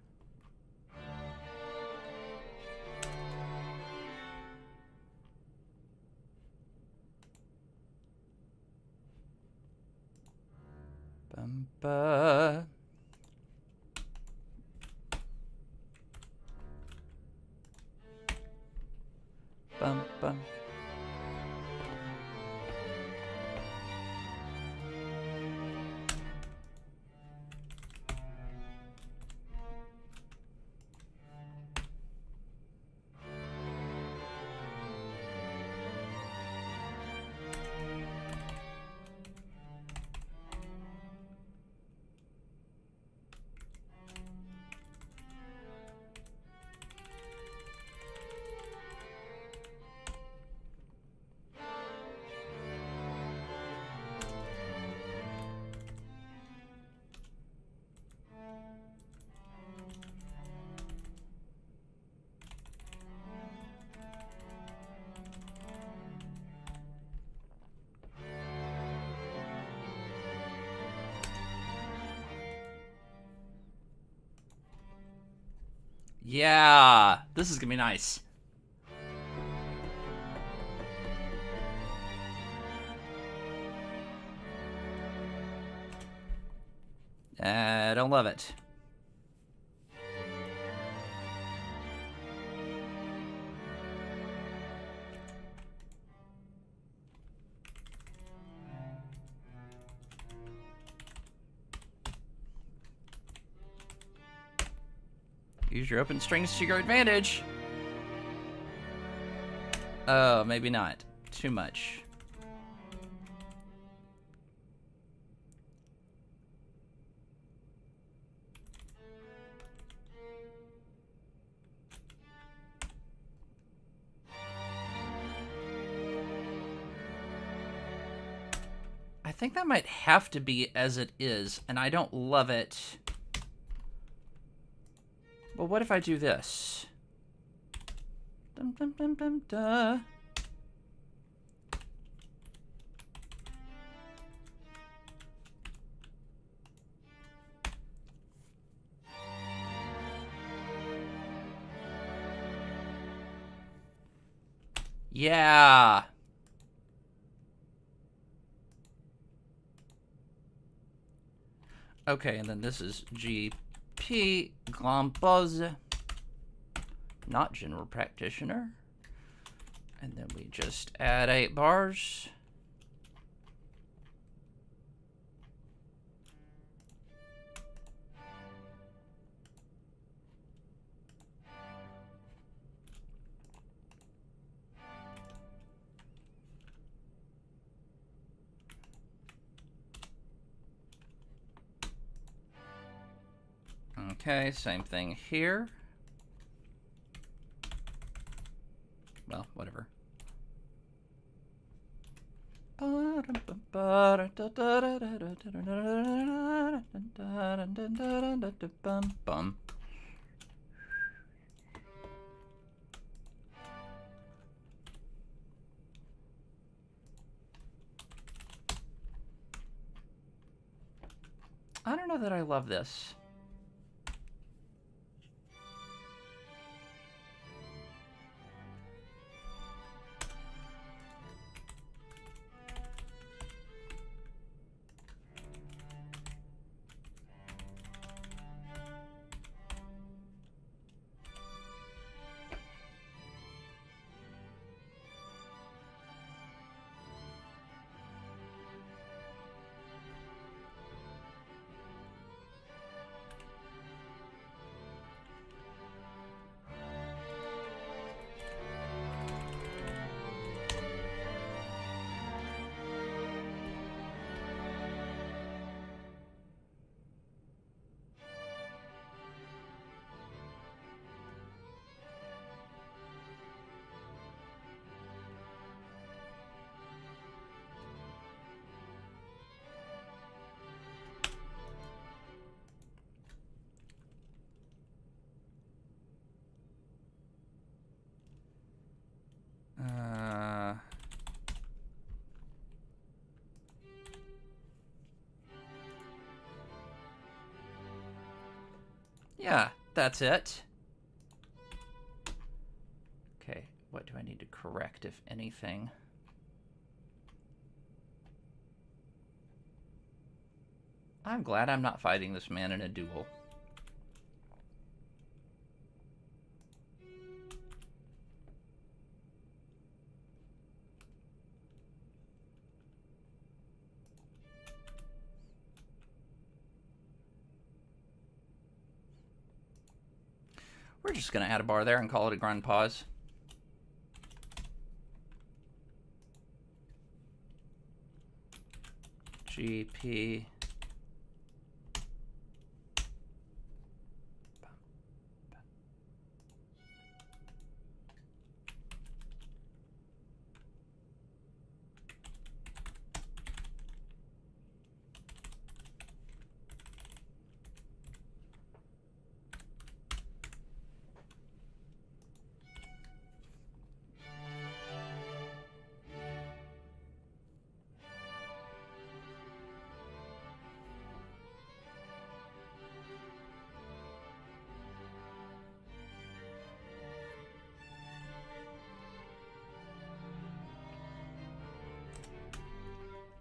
Bum-ba. Bum-bum. Yeah, this is gonna be nice. I don't love it. Use your open strings to your advantage. Oh, maybe not. Too much. I think that might have to be as it is, and I don't love it. Well, what if I do this? Dum dum dum dum duh. Yeah. Okay, and then this is GP Glambuzz, not general practitioner. And then we just add 8 bars. Okay, same thing here. Well, whatever. I don't know that I love this. Yeah, that's it. Okay, what do I need to correct, if anything? I'm glad I'm not fighting this man in a duel. We're just going to add a bar there and call it a grand pause. GP.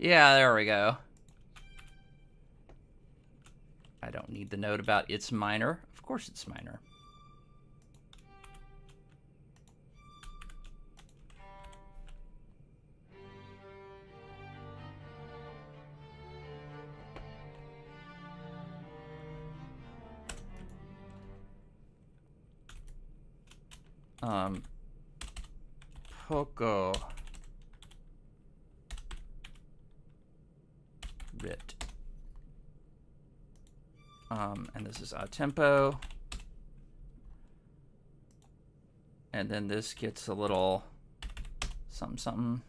Yeah, there we go. I don't need the note about it's minor. Of course it's minor. Poco. Rit. And this is a tempo. And then this gets a little something, something.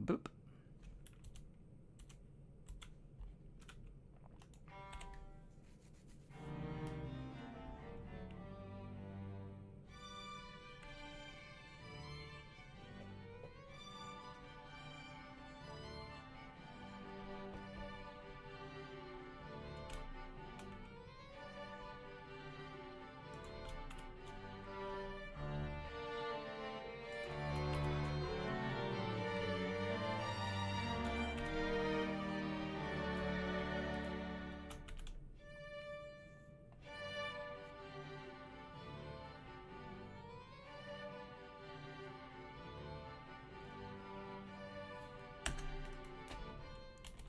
Boop.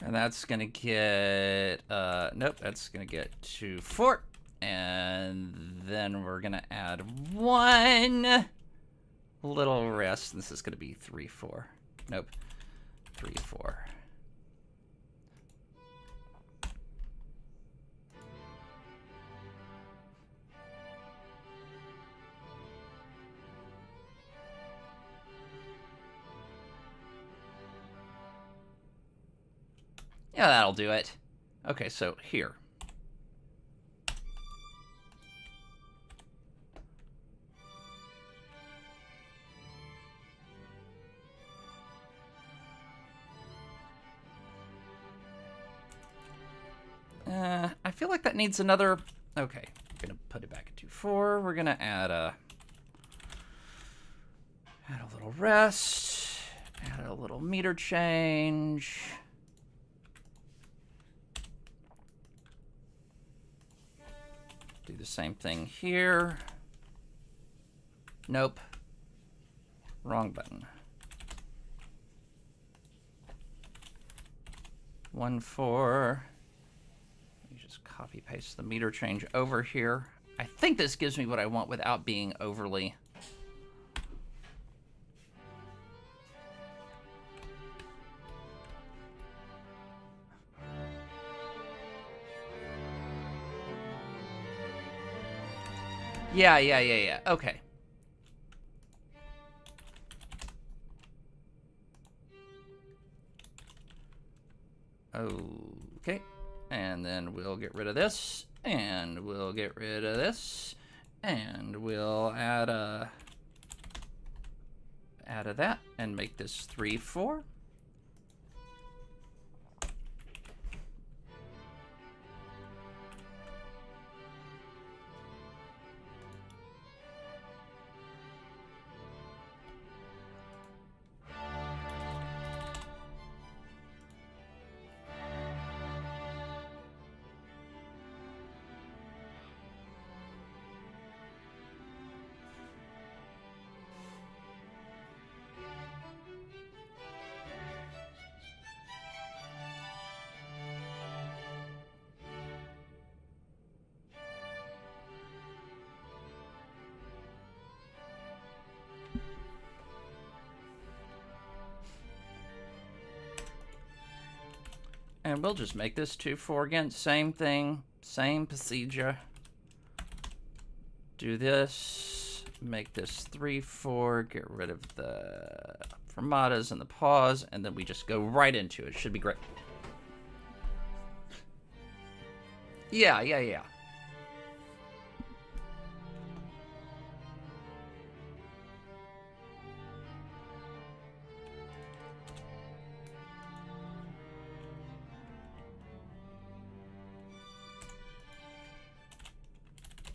And that's gonna get, nope, that's gonna get 2/4. And then we're gonna add one little rest. This is gonna be 3/4. Nope, 3/4. Yeah, that'll do it. Okay, so here. I feel like that needs another... Okay, we're gonna put it back at 2.4. We're gonna add a little rest. Add a little meter change. Do the same thing here. Nope. Wrong button. 1.4. Just copy paste the meter change over here. I think this gives me what I want without being overly... Yeah. Okay. Okay. And then we'll get rid of this. And we'll get rid of this. And we'll add a that and make this 3.4. And we'll just make this 2.4 again. Same thing, same procedure. Do this, make this 3.4, get rid of the fermatas and the pause, and then we just go right into it. It should be great. Yeah.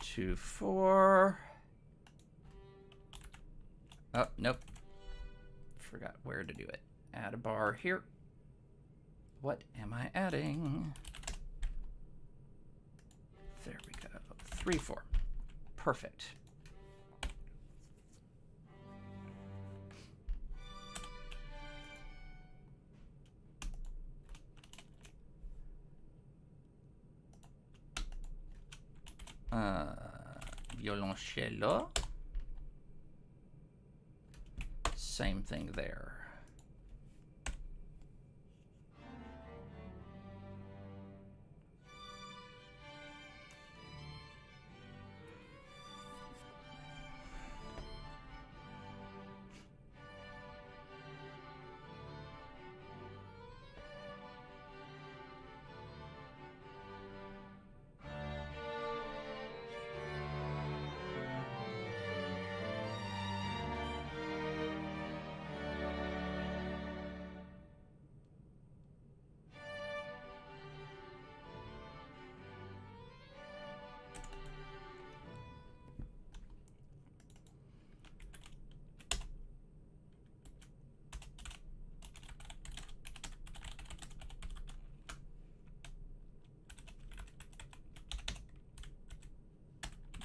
2.4. Oh, nope. Forgot where to do it. Add a bar here. What am I adding? There we go. 3.4. Perfect. Violoncello. Same thing there.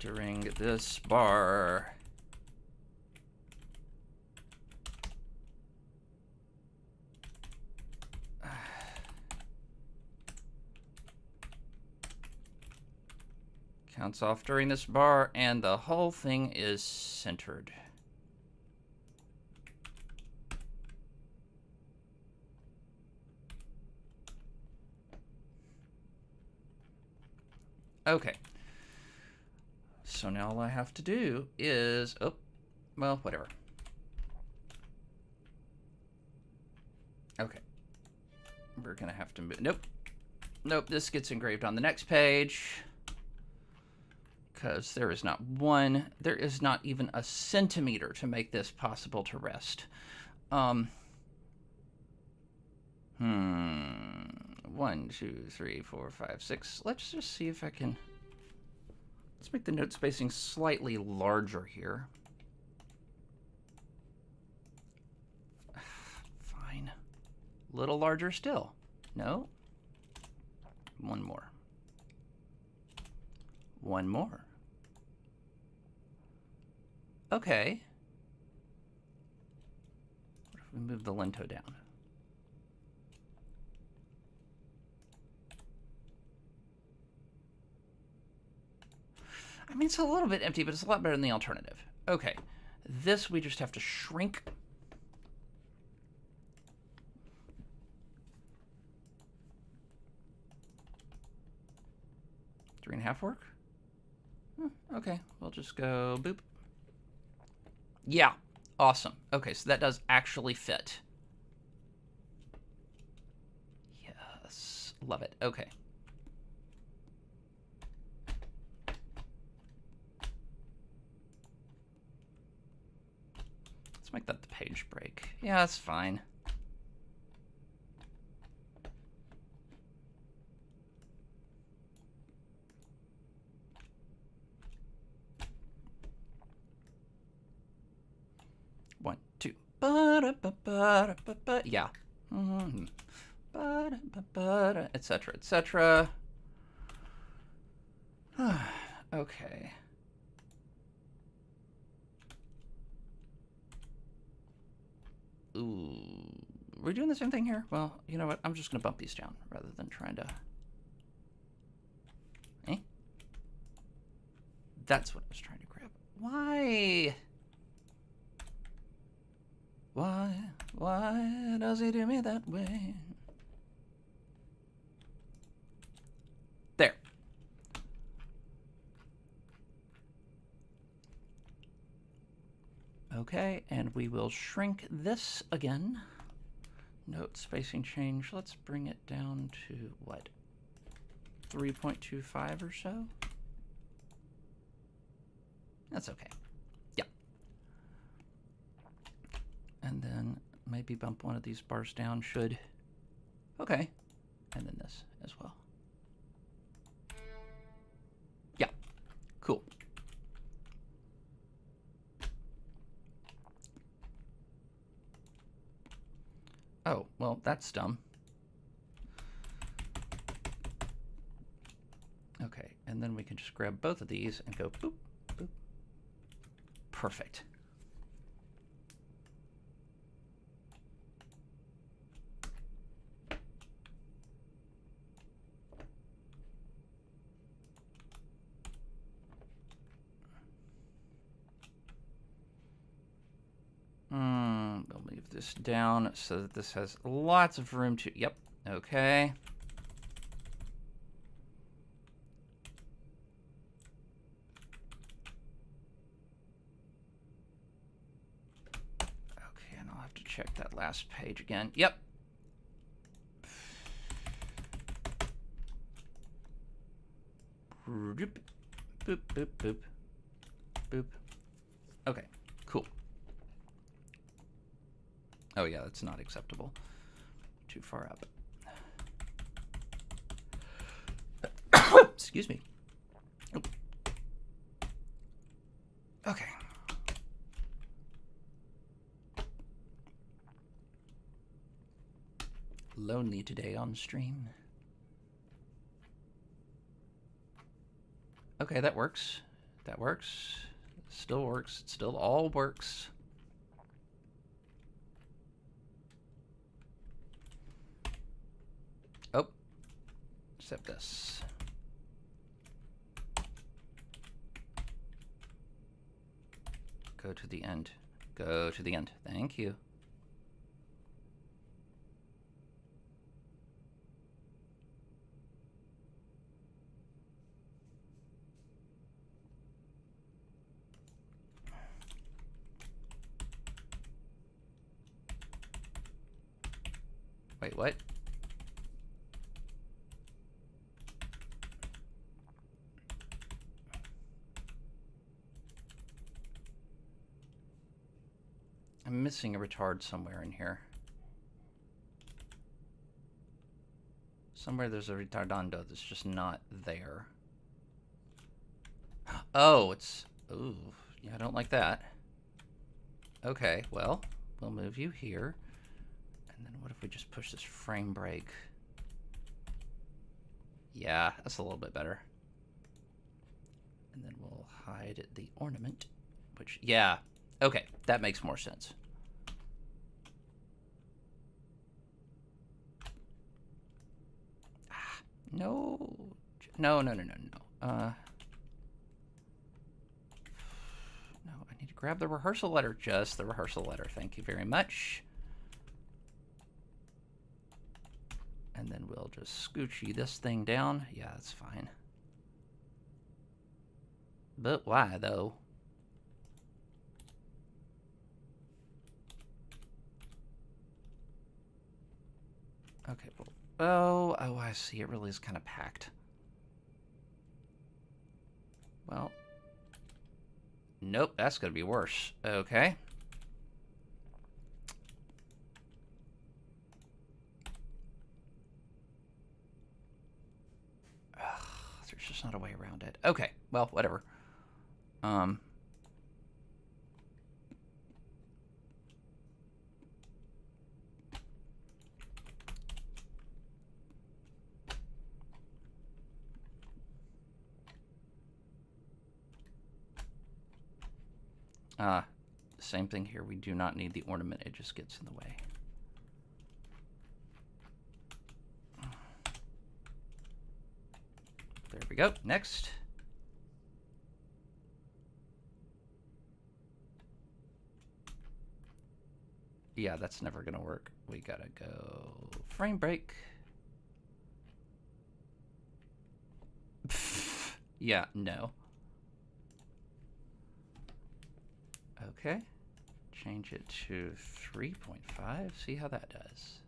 During this bar, counts off during this bar, and the whole thing is centered. Okay. So now all I have to do is, oh, well, whatever. Okay. We're gonna have to move, nope, Nope, this gets engraved on the next page. Because there is not even a centimeter to make this possible to rest. 1, 2, 3, 4, 5, 6. Let's just see if I can... Let's make the note spacing slightly larger here. Fine. Little larger still. No? One more. One more. Okay. What if we move the lento down? I mean, it's a little bit empty, but it's a lot better than the alternative. Okay. This we just have to shrink. Three and a half work? Okay, we'll just go boop. Yeah, awesome. Okay, so that does actually fit. Yes, love it. Okay. Let's make that the page break. Yeah, that's fine. One, two. Ba-da-ba-ba-da-ba-ba. Yeah. Ba-da-ba-ba-da, etc., etc. Okay. Ooh. We're doing the same thing here? Well, you know what? I'm just going to bump these down rather than trying to... Eh? That's what I was trying to grab. Why? Why does he do me that way? There. Okay, and we will shrink this again. Note spacing change. Let's bring it down to what? 3.25 or so? That's okay. Yeah. And then maybe bump one of these bars down should. Okay. And then this as well. Yeah. Cool. Oh, well, that's dumb. Okay, and then we can just grab both of these and go boop, boop. Perfect. We'll move this down so that this has lots of room to, yep, okay. Okay, and I'll have to check that last page again. Yep. Boop, boop, boop, boop, boop. Okay, cool. Oh yeah, that's not acceptable. Too far up. Excuse me. Oh. Okay. Lonely today on stream. Okay, that works. That works. Still works. It still all works. Oh. Except this. Go to the end. Go to the end. Thank you. Wait, what? I'm missing a retard somewhere in here. Somewhere there's a retardando that's just not there. Oh, it's... Ooh, yeah, I don't like that. Okay, well, we'll move you here. And then what if we just push this frame break? Yeah, that's a little bit better. And then we'll hide the ornament, which, yeah. Okay, that makes more sense. No. No. No, I need to grab the rehearsal letter. Just the rehearsal letter. Thank you very much. And then we'll just scoochy this thing down. Yeah, that's fine. But why, though? Okay, well, oh, I see. It really is kind of packed. Well, nope, that's going to be worse. Okay. Ugh, there's just not a way around it. Okay, well, whatever. Same thing here. We do not need the ornament. It just gets in the way. There we go. Next. Yeah, that's never going to work. We got to go frame break. Yeah, no. Okay. Change it to 3.5. See how that does.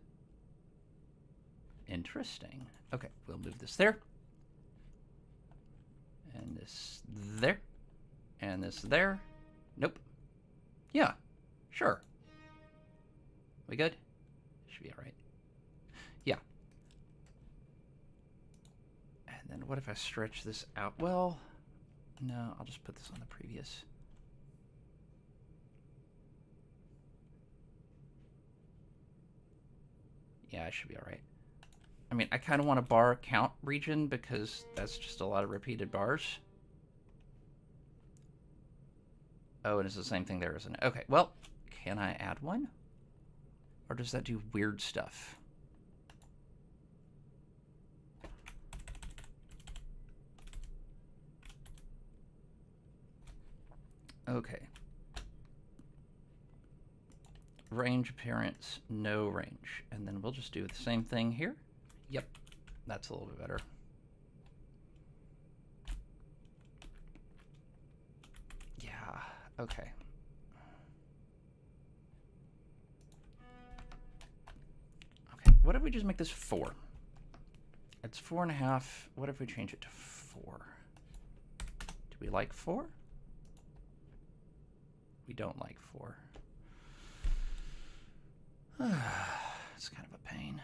Interesting. Okay, we'll move this there. And this there. And this there. Nope. Yeah, sure. We good? Should be all right. Yeah. And then what if I stretch this out? Well, no, I'll just put this on the previous. Yeah, I should be all right. I mean, I kind of want a bar count region because that's just a lot of repeated bars. Oh, and it's the same thing there, isn't it? Okay, well, can I add one? Or does that do weird stuff? Okay. Range appearance, no range. And then we'll just do the same thing here. Yep, that's a little bit better. Yeah, okay. Okay, what if we just make this 4? It's 4.5. What if we change it to 4? Do we like 4? We don't like 4. It's kind of a pain.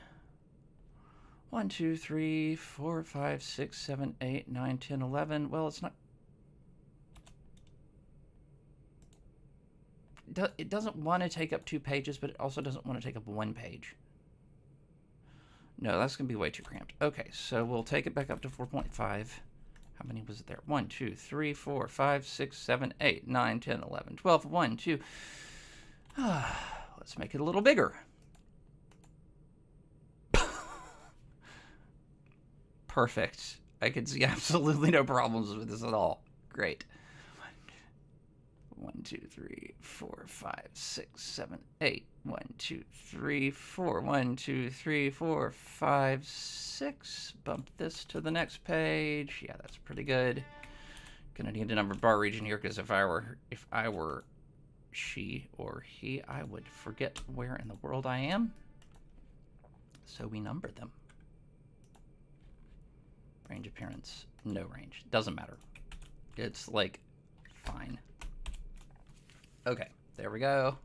1, 2, 3, 4, 5, 6, 7, 8, 9, 10, 11. Well, it's not. It doesn't want to take up 2 pages, but it also doesn't want to take up 1 page. No, that's going to be way too cramped. Okay, so we'll take it back up to 4.5. How many was it there? 1, 2, 3, 4, 5, 6, 7, 8, 9, 10, 11, 12. 1, 2. Let's make it a little bigger. Perfect. I can see absolutely no problems with this at all. Great. 1, 2, 3, 4, 5, 6, 7, 8. 1, 2, 3, 4. 1, 2, 3, 4, 5, 6. Bump this to the next page. Yeah, that's pretty good. Gonna need a numbered bar region here because if I were she or he, I would forget where in the world I am. So we numbered them. Range appearance, no range. Doesn't matter. It's like fine. Okay, there we go.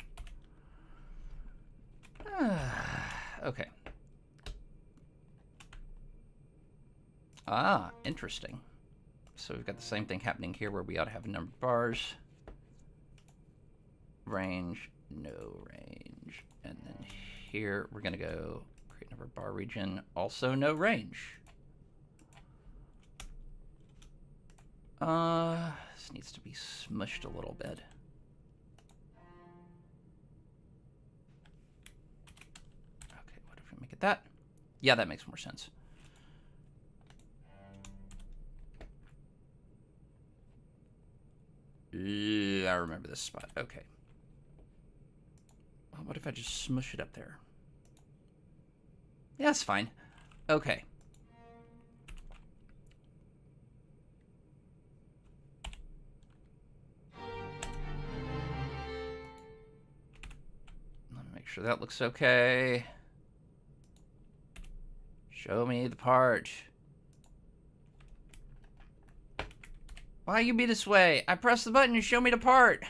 Okay. Ah, interesting. So we've got the same thing happening here where we ought to have a number of bars. Range, no range. And then here we're going to go create number bar region, also no range. This needs to be smushed a little bit. Okay, what if we make it that? Yeah, that makes more sense. I remember this spot. Okay. Well, what if I just smush it up there? Yeah, that's fine. Okay. Let me make sure that looks okay. Show me the part. Why you be this way? I press the button and show me the part.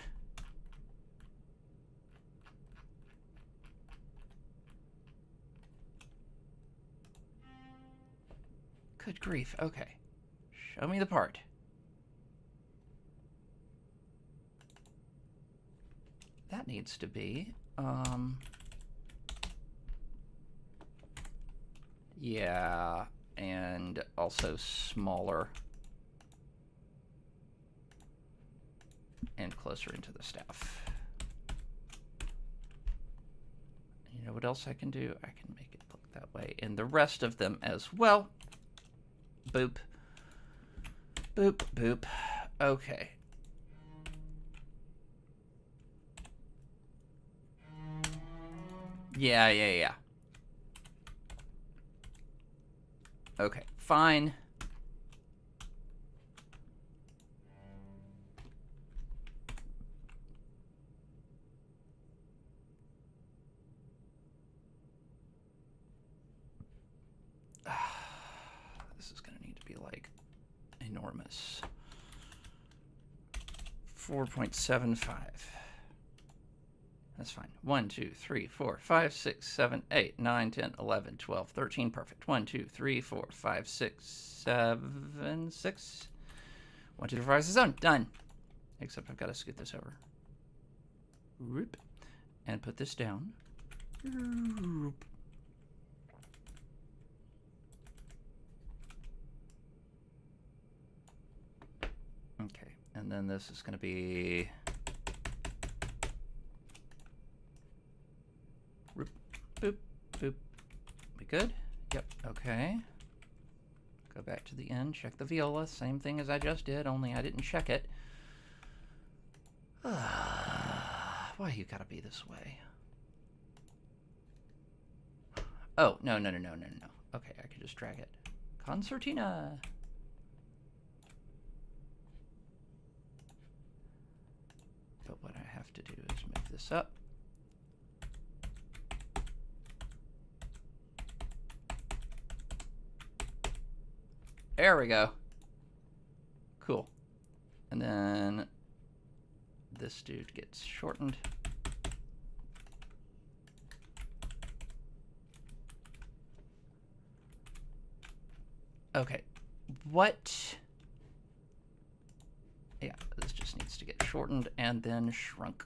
Good grief. Okay. Show me the part. That needs to be, yeah, and also smaller and closer into the staff. You know what else I can do? I can make it look that way, and the rest of them as well. Boop. Boop, boop. Okay. Yeah. Okay, fine. This is gonna need to be like enormous. 4.75. That's fine. 1, 2, 3, 4, 5, 6, 7, 8, 9, 10, 11, 12, 13. Perfect. 1, 2, 3, 4, 5, 6, 7, 6. 1, 2, 3, 4, 5, 6, 7. Done. Except I've got to scoot this over. Whoop. And put this down. Whoop. Okay. And then this is going to be... Boop, boop. We good? Yep, okay. Go back to the end, check the viola. Same thing as I just did, only I didn't check it. Why you gotta be this way? Oh, no. Okay, I can just drag it. Concertina! But what I have to do is move this up. There we go. Cool. And then this dude gets shortened. Okay. What? Yeah, this just needs to get shortened and then shrunk.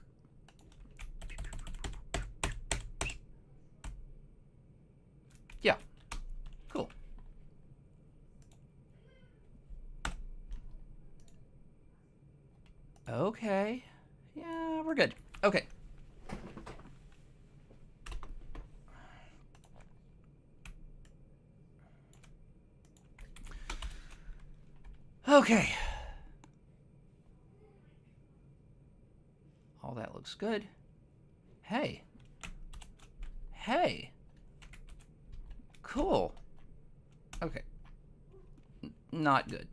Yeah. Cool. Okay. Yeah, we're good. Okay. Okay. All that looks good. Hey. Hey. Cool. Okay. Not good.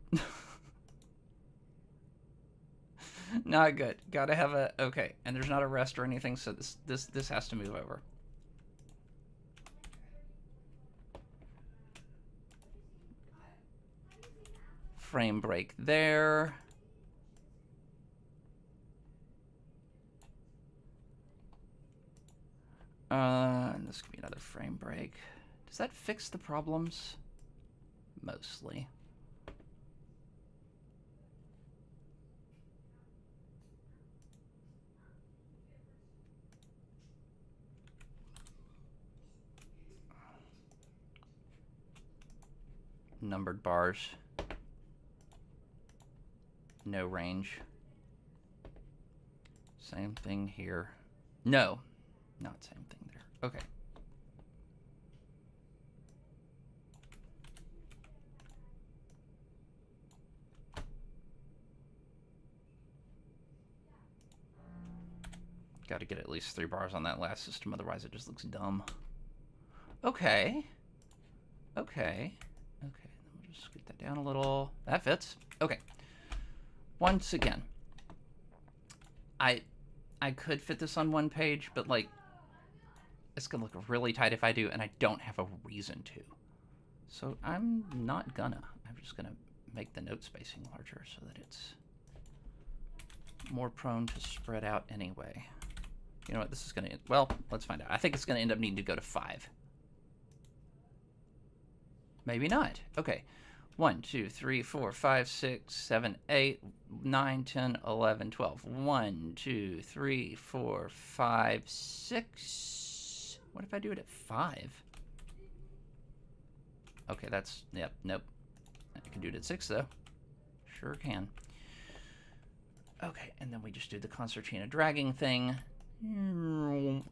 Not good. Gotta have a... Okay. And there's not a rest or anything, so this has to move over. Frame break there. And this could be another frame break. Does that fix the problems? Mostly. Numbered bars. No range. Same thing here. No, not same thing there. Okay. Got to get at least 3 bars on that last system, otherwise it just looks dumb. Okay. Okay. Okay, then we'll just scoot that down a little. That fits. Okay. Once again, I could fit this on one page, but like, it's gonna look really tight if I do, and I don't have a reason to. So I'm not gonna. I'm just gonna make the note spacing larger so that it's more prone to spread out anyway. You know what, this is gonna, well, let's find out. I think it's gonna end up needing to go to 5. Maybe not. Okay. 1, 2, 3, 4, 5, 6, 7, 8, 9, 10, 11, 12. 1, 2, 3, 4, 5, 6. What if I do it at 5? Okay, that's, yep, nope. I can do it at 6, though. Sure can. Okay, and then we just do the concertina dragging thing. And we're going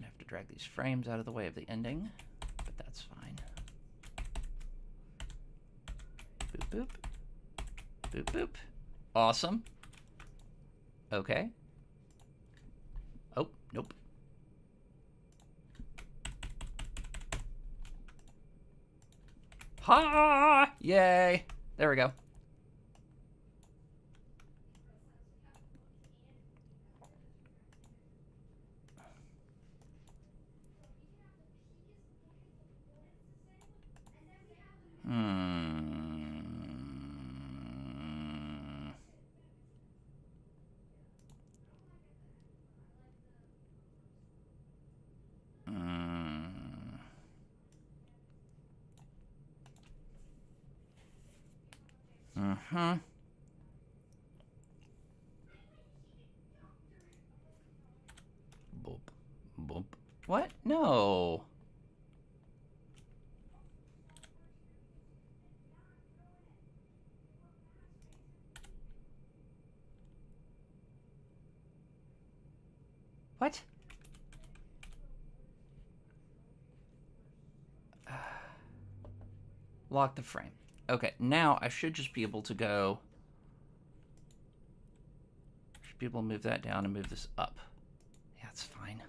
to have to drag these frames out of the way of the ending, but that's fine. Boop, boop. Boop, boop. Awesome. Okay. Oh, nope. Ha! Yay! There we go. Boop. Boop. What? No. What? Lock the frame. Okay, now I should just be able to go. Should be able to move that down and move this up. Yeah, it's fine.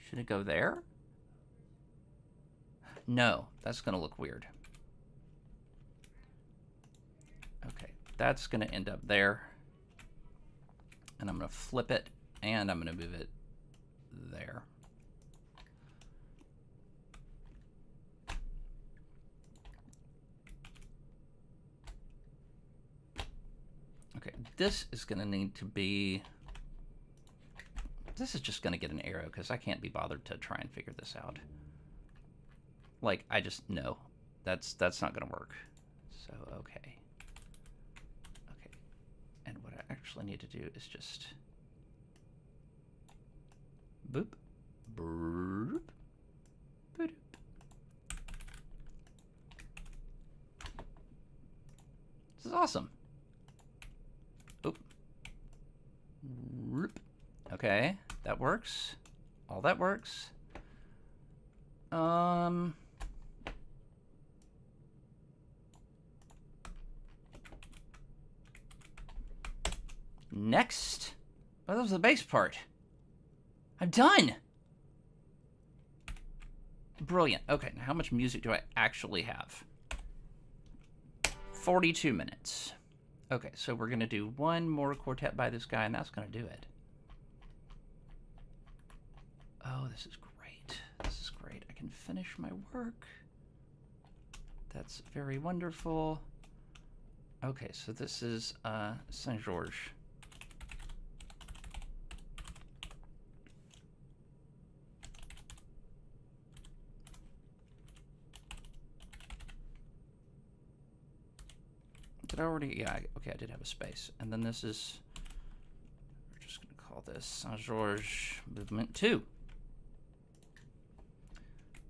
Should it go there? No, that's gonna look weird. Okay, that's gonna end up there. And I'm gonna flip it, and I'm gonna move it there. Okay, this is gonna need to be, this is just gonna get an arrow because I can't be bothered to try and figure this out. Like, I just, no, that's not gonna work. So, okay. Okay, and what I actually need to do is just boop, boop, boop. This is awesome. Oop. Okay, that works. All that works. Next. Oh, that was the bass part. I'm done. Brilliant. Okay, now how much music do I actually have? 42 minutes. Okay, so we're going to do one more quartet by this guy, and that's going to do it. Oh, this is great. This is great. I can finish my work. That's very wonderful. Okay, so this is Saint-Georges. Did I already? Yeah, okay, I did have a space. And then this is, we're just going to call this Saint-Georges Movement 2.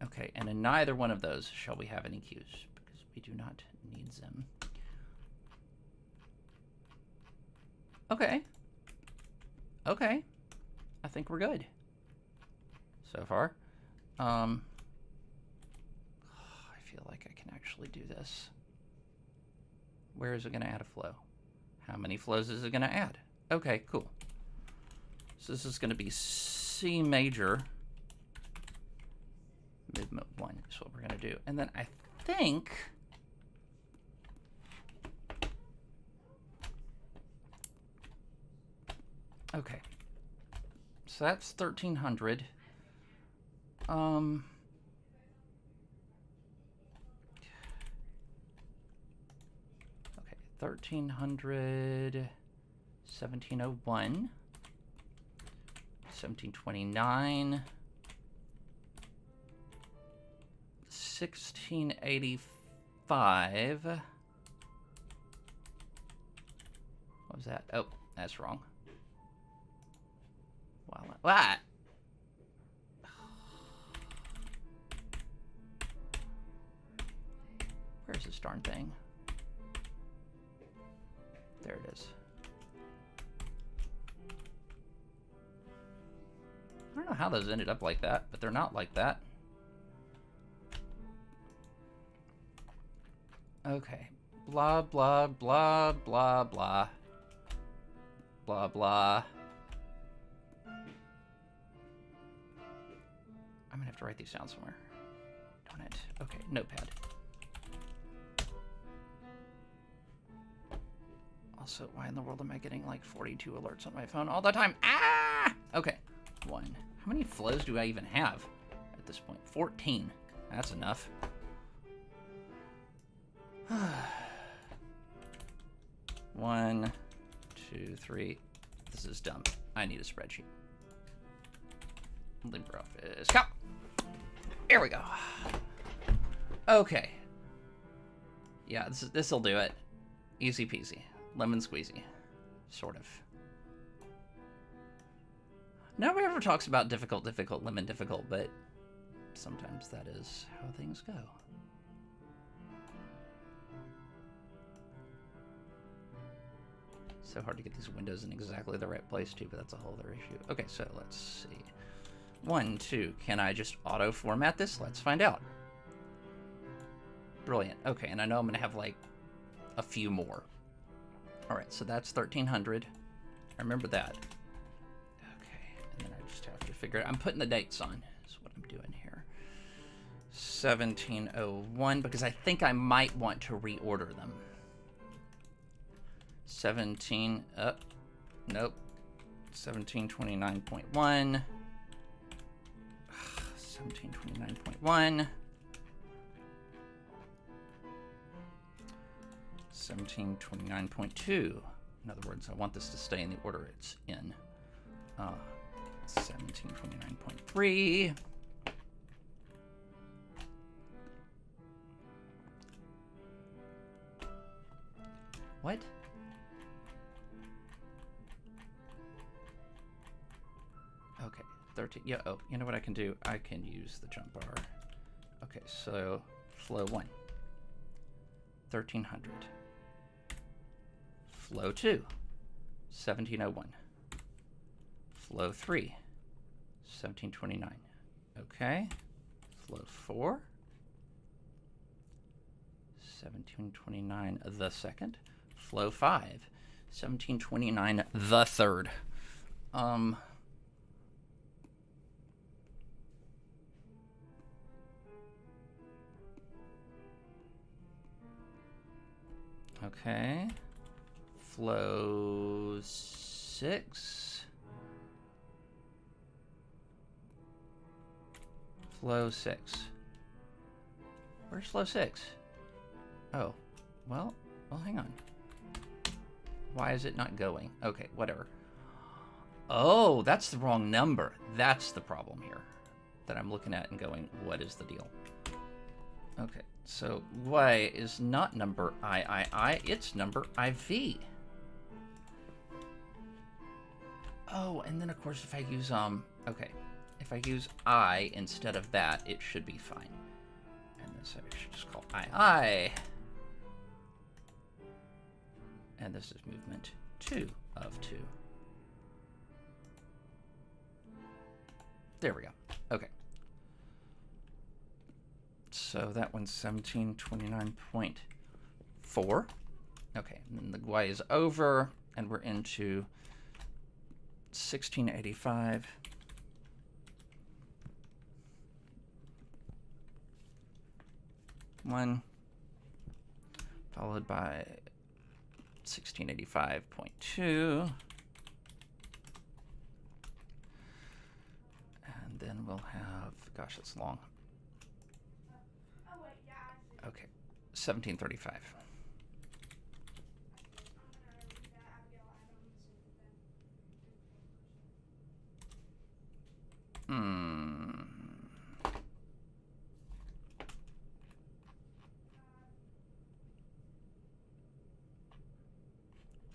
Okay, and in neither one of those shall we have any cues, because we do not need them. Okay. Okay. I think we're good so far. I feel like I can actually do this. Where is it going to add a flow? How many flows is it going to add? Okay, cool. So this is going to be C major. Movement 1 is what we're going to do. And then I think... Okay. So that's 1,300. Okay, 1,300, 1701, 1729, 1685. What was that? Oh, that's wrong. Wow. What? Where's this darn thing? There it is. I don't know how those ended up like that, but they're not like that. Okay. Blah, blah, blah, blah, blah. Blah, blah. I'm gonna have to write these down somewhere. Darn it. Okay, notepad. Also, why in the world am I getting like 42 alerts on my phone all the time? Ah! Okay, 1. How many flows do I even have at this point? 14. That's enough. 1, 2, 3. This is dumb. I need a spreadsheet. LibreOffice Calc. Here we go. Okay. Yeah, this'll do it. Easy peasy. Lemon squeezy. Sort of. Nobody ever talks about difficult, lemon difficult, but sometimes that is how things go. So hard to get these windows in exactly the right place too, but that's a whole other issue. Okay, so let's see. 1, 2. Can I just auto format this? Let's find out. Brilliant. Okay, and I know I'm gonna have like a few more. All right, so that's 1,300. I remember that. Okay, and then I just have to figure it. I'm putting the dates on. Is what I'm doing here. 1701, because I think I might want to reorder them. 17. Nope. 1729.1. 1729.1. 1729.2. In other words, I want this to stay in the order it's in. 1729.3. What? Okay, 13. Yeah, oh, you know what I can do? I can use the jump bar. Okay, so flow 1. 1,300. Flow 2, 1701. Flow 3, 1729. Okay. Flow 4, 1729 the second. Flow 5, 1729 the third. Okay. Flow 6. Flow 6. Where's slow 6? Oh, well, hang on. Why is it not going? Okay, whatever. Oh, that's the wrong number. That's the problem here that I'm looking at and going, what is the deal? Okay, so Y is not number I, it's number IV. Oh, and then of course if I use, okay, if I use I instead of that, it should be fine. And this I should just call I. And this is movement 2 of 2. There we go. Okay. So that one's 1729.4. Okay, and then the Y is over, and we're into 1685. One, followed by 1685.2. And then we'll have, gosh, that's long. Okay, 1735. Hmm.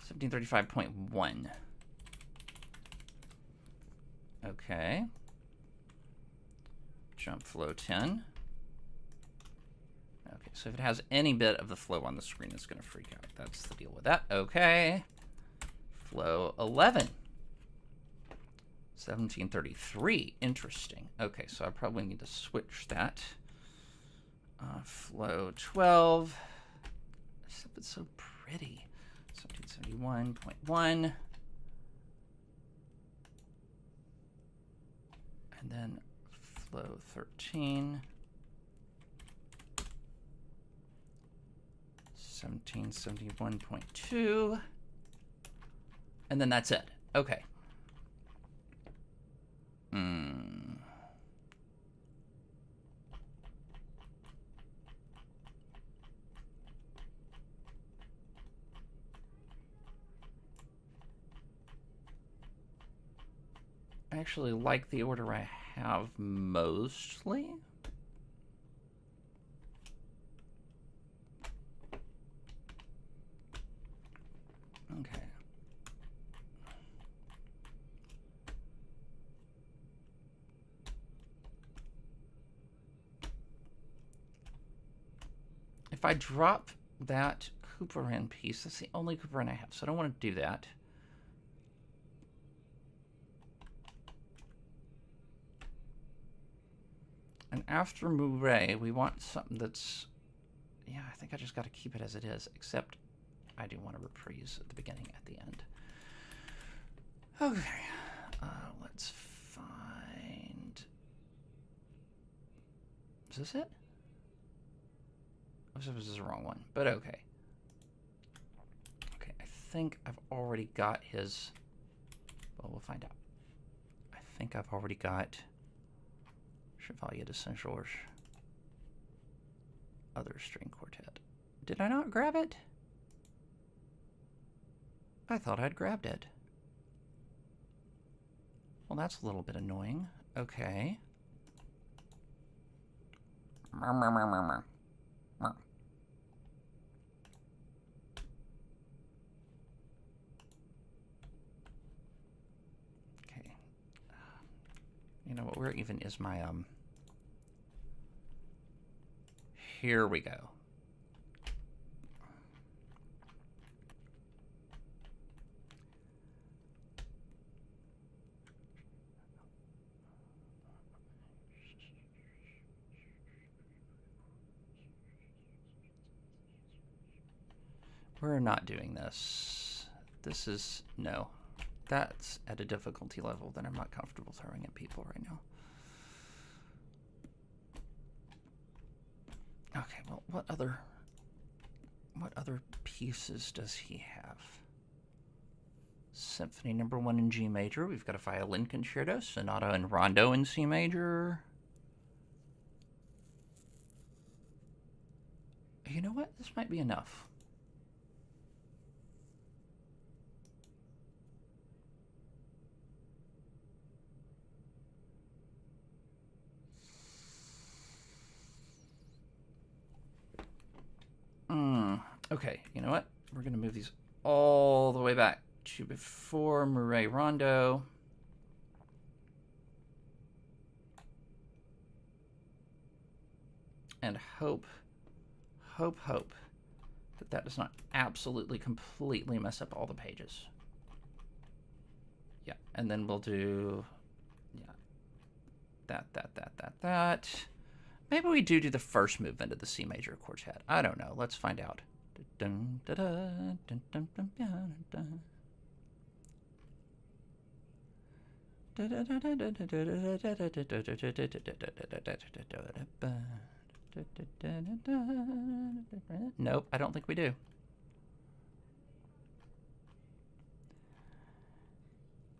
1735.1. Okay. Jump flow 10. Okay, so if it has any bit of the flow on the screen, it's going to freak out. That's the deal with that. Okay. Flow 11. 1733. Interesting. Okay, so I probably need to switch that. Flow 12. Except it's so pretty. 1771.1. And then flow 13. 1771.2. And then that's it. Okay. I actually like the order I have mostly. Okay. If I drop that Couperin piece, that's the only Couperin I have, so I don't want to do that. And after Mouret, we want something that's... Yeah, I think I just got to keep it as it is, except I do want a reprise at the beginning, at the end. Okay, let's find... Is this it? I suppose this is the wrong one, but okay. Okay, I think I've already got his... Well, we'll find out. I think I've already got Chevalier de Saint-Georges. Other string quartet. Did I not grab it? I thought I'd grabbed it. Well, that's a little bit annoying. Okay. Okay. You know what? Where even is my, Here we go. We're not doing this. This is, no. That's at a difficulty level that I'm not comfortable throwing at people right now. Okay, well, what other pieces does he have? Symphony No. 1 in G major. We've got a violin concerto, sonata and rondo in C major. You know what? This might be enough. Okay, you know what? We're going to move these all the way back to before Murray Rondo. And hope that that does not absolutely, completely mess up all the pages. Yeah, and then we'll do, yeah, that. Maybe we do the first movement of the C major quartet. I don't know. Let's find out. Nope, I don't think we do.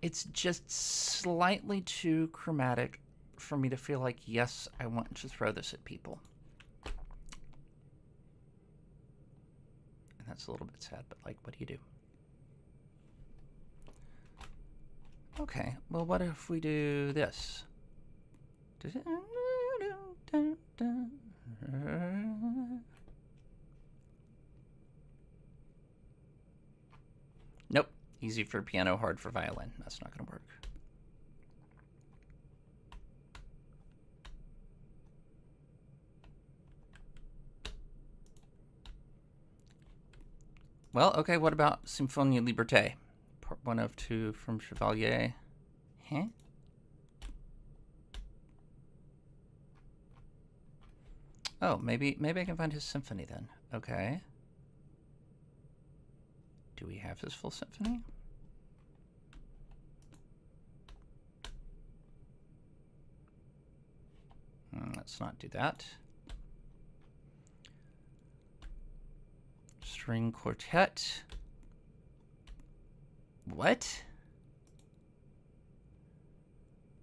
It's just slightly too chromatic for me to feel like, yes, I want to throw this at people. And that's a little bit sad, but like, what do you do? Okay, well, what if we do this? Nope. Easy for piano, hard for violin. That's not going to work. Well, okay, what about Symphonie Liberté? Part 1 of 2 from Chevalier. Huh? Oh, maybe I can find his symphony then. Okay. Do we have his full symphony? Let's not do that. String quartet. What?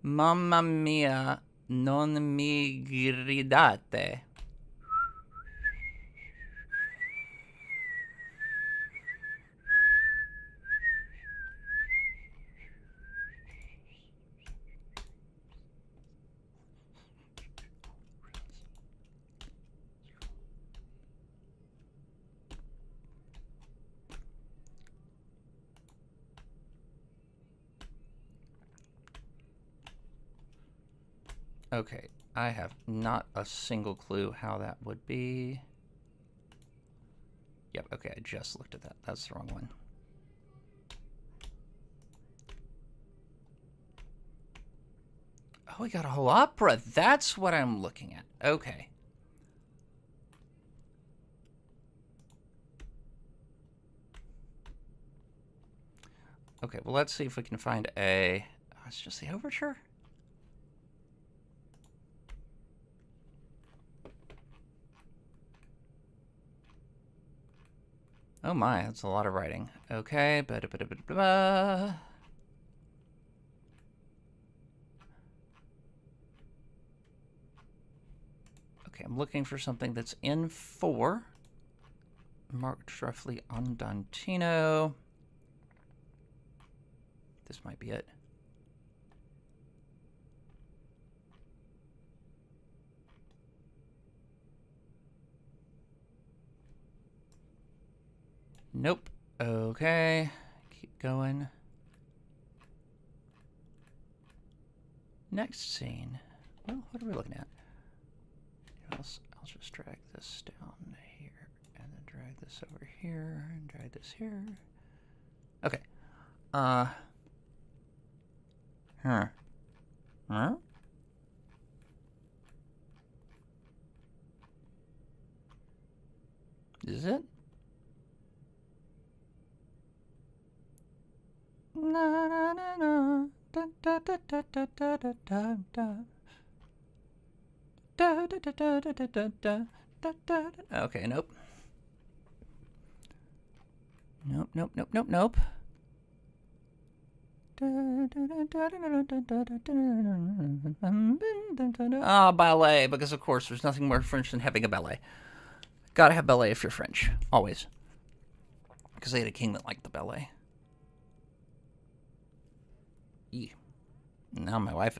Mamma mia, non mi gridate. Okay, I have not a single clue how that would be. Yep, okay, I just looked at that. That's the wrong one. Oh, we got a whole opera. That's what I'm looking at. Okay. Okay, well, let's see if we can find a... Oh, it's just the overture? Oh my, that's a lot of writing. Okay, ba-da-ba-da-ba-da-ba. Okay, I'm looking for something that's in 4. Marked roughly andantino. This might be it. Nope. Okay. Keep going. Next scene. Well, what are we looking at? I'll just drag this down here, and then drag this over here, and drag this here. Okay. Huh? Huh? Is it? Na na na na. Da da da da da da da da da. Da da da da da da da da da. Okay, nope. Nope, nope, nope, nope, nope. Ah, ballet, because of course there's nothing more French than having a ballet. Gotta have ballet if you're French. Always. Because they had a king that liked the ballet. Now my wife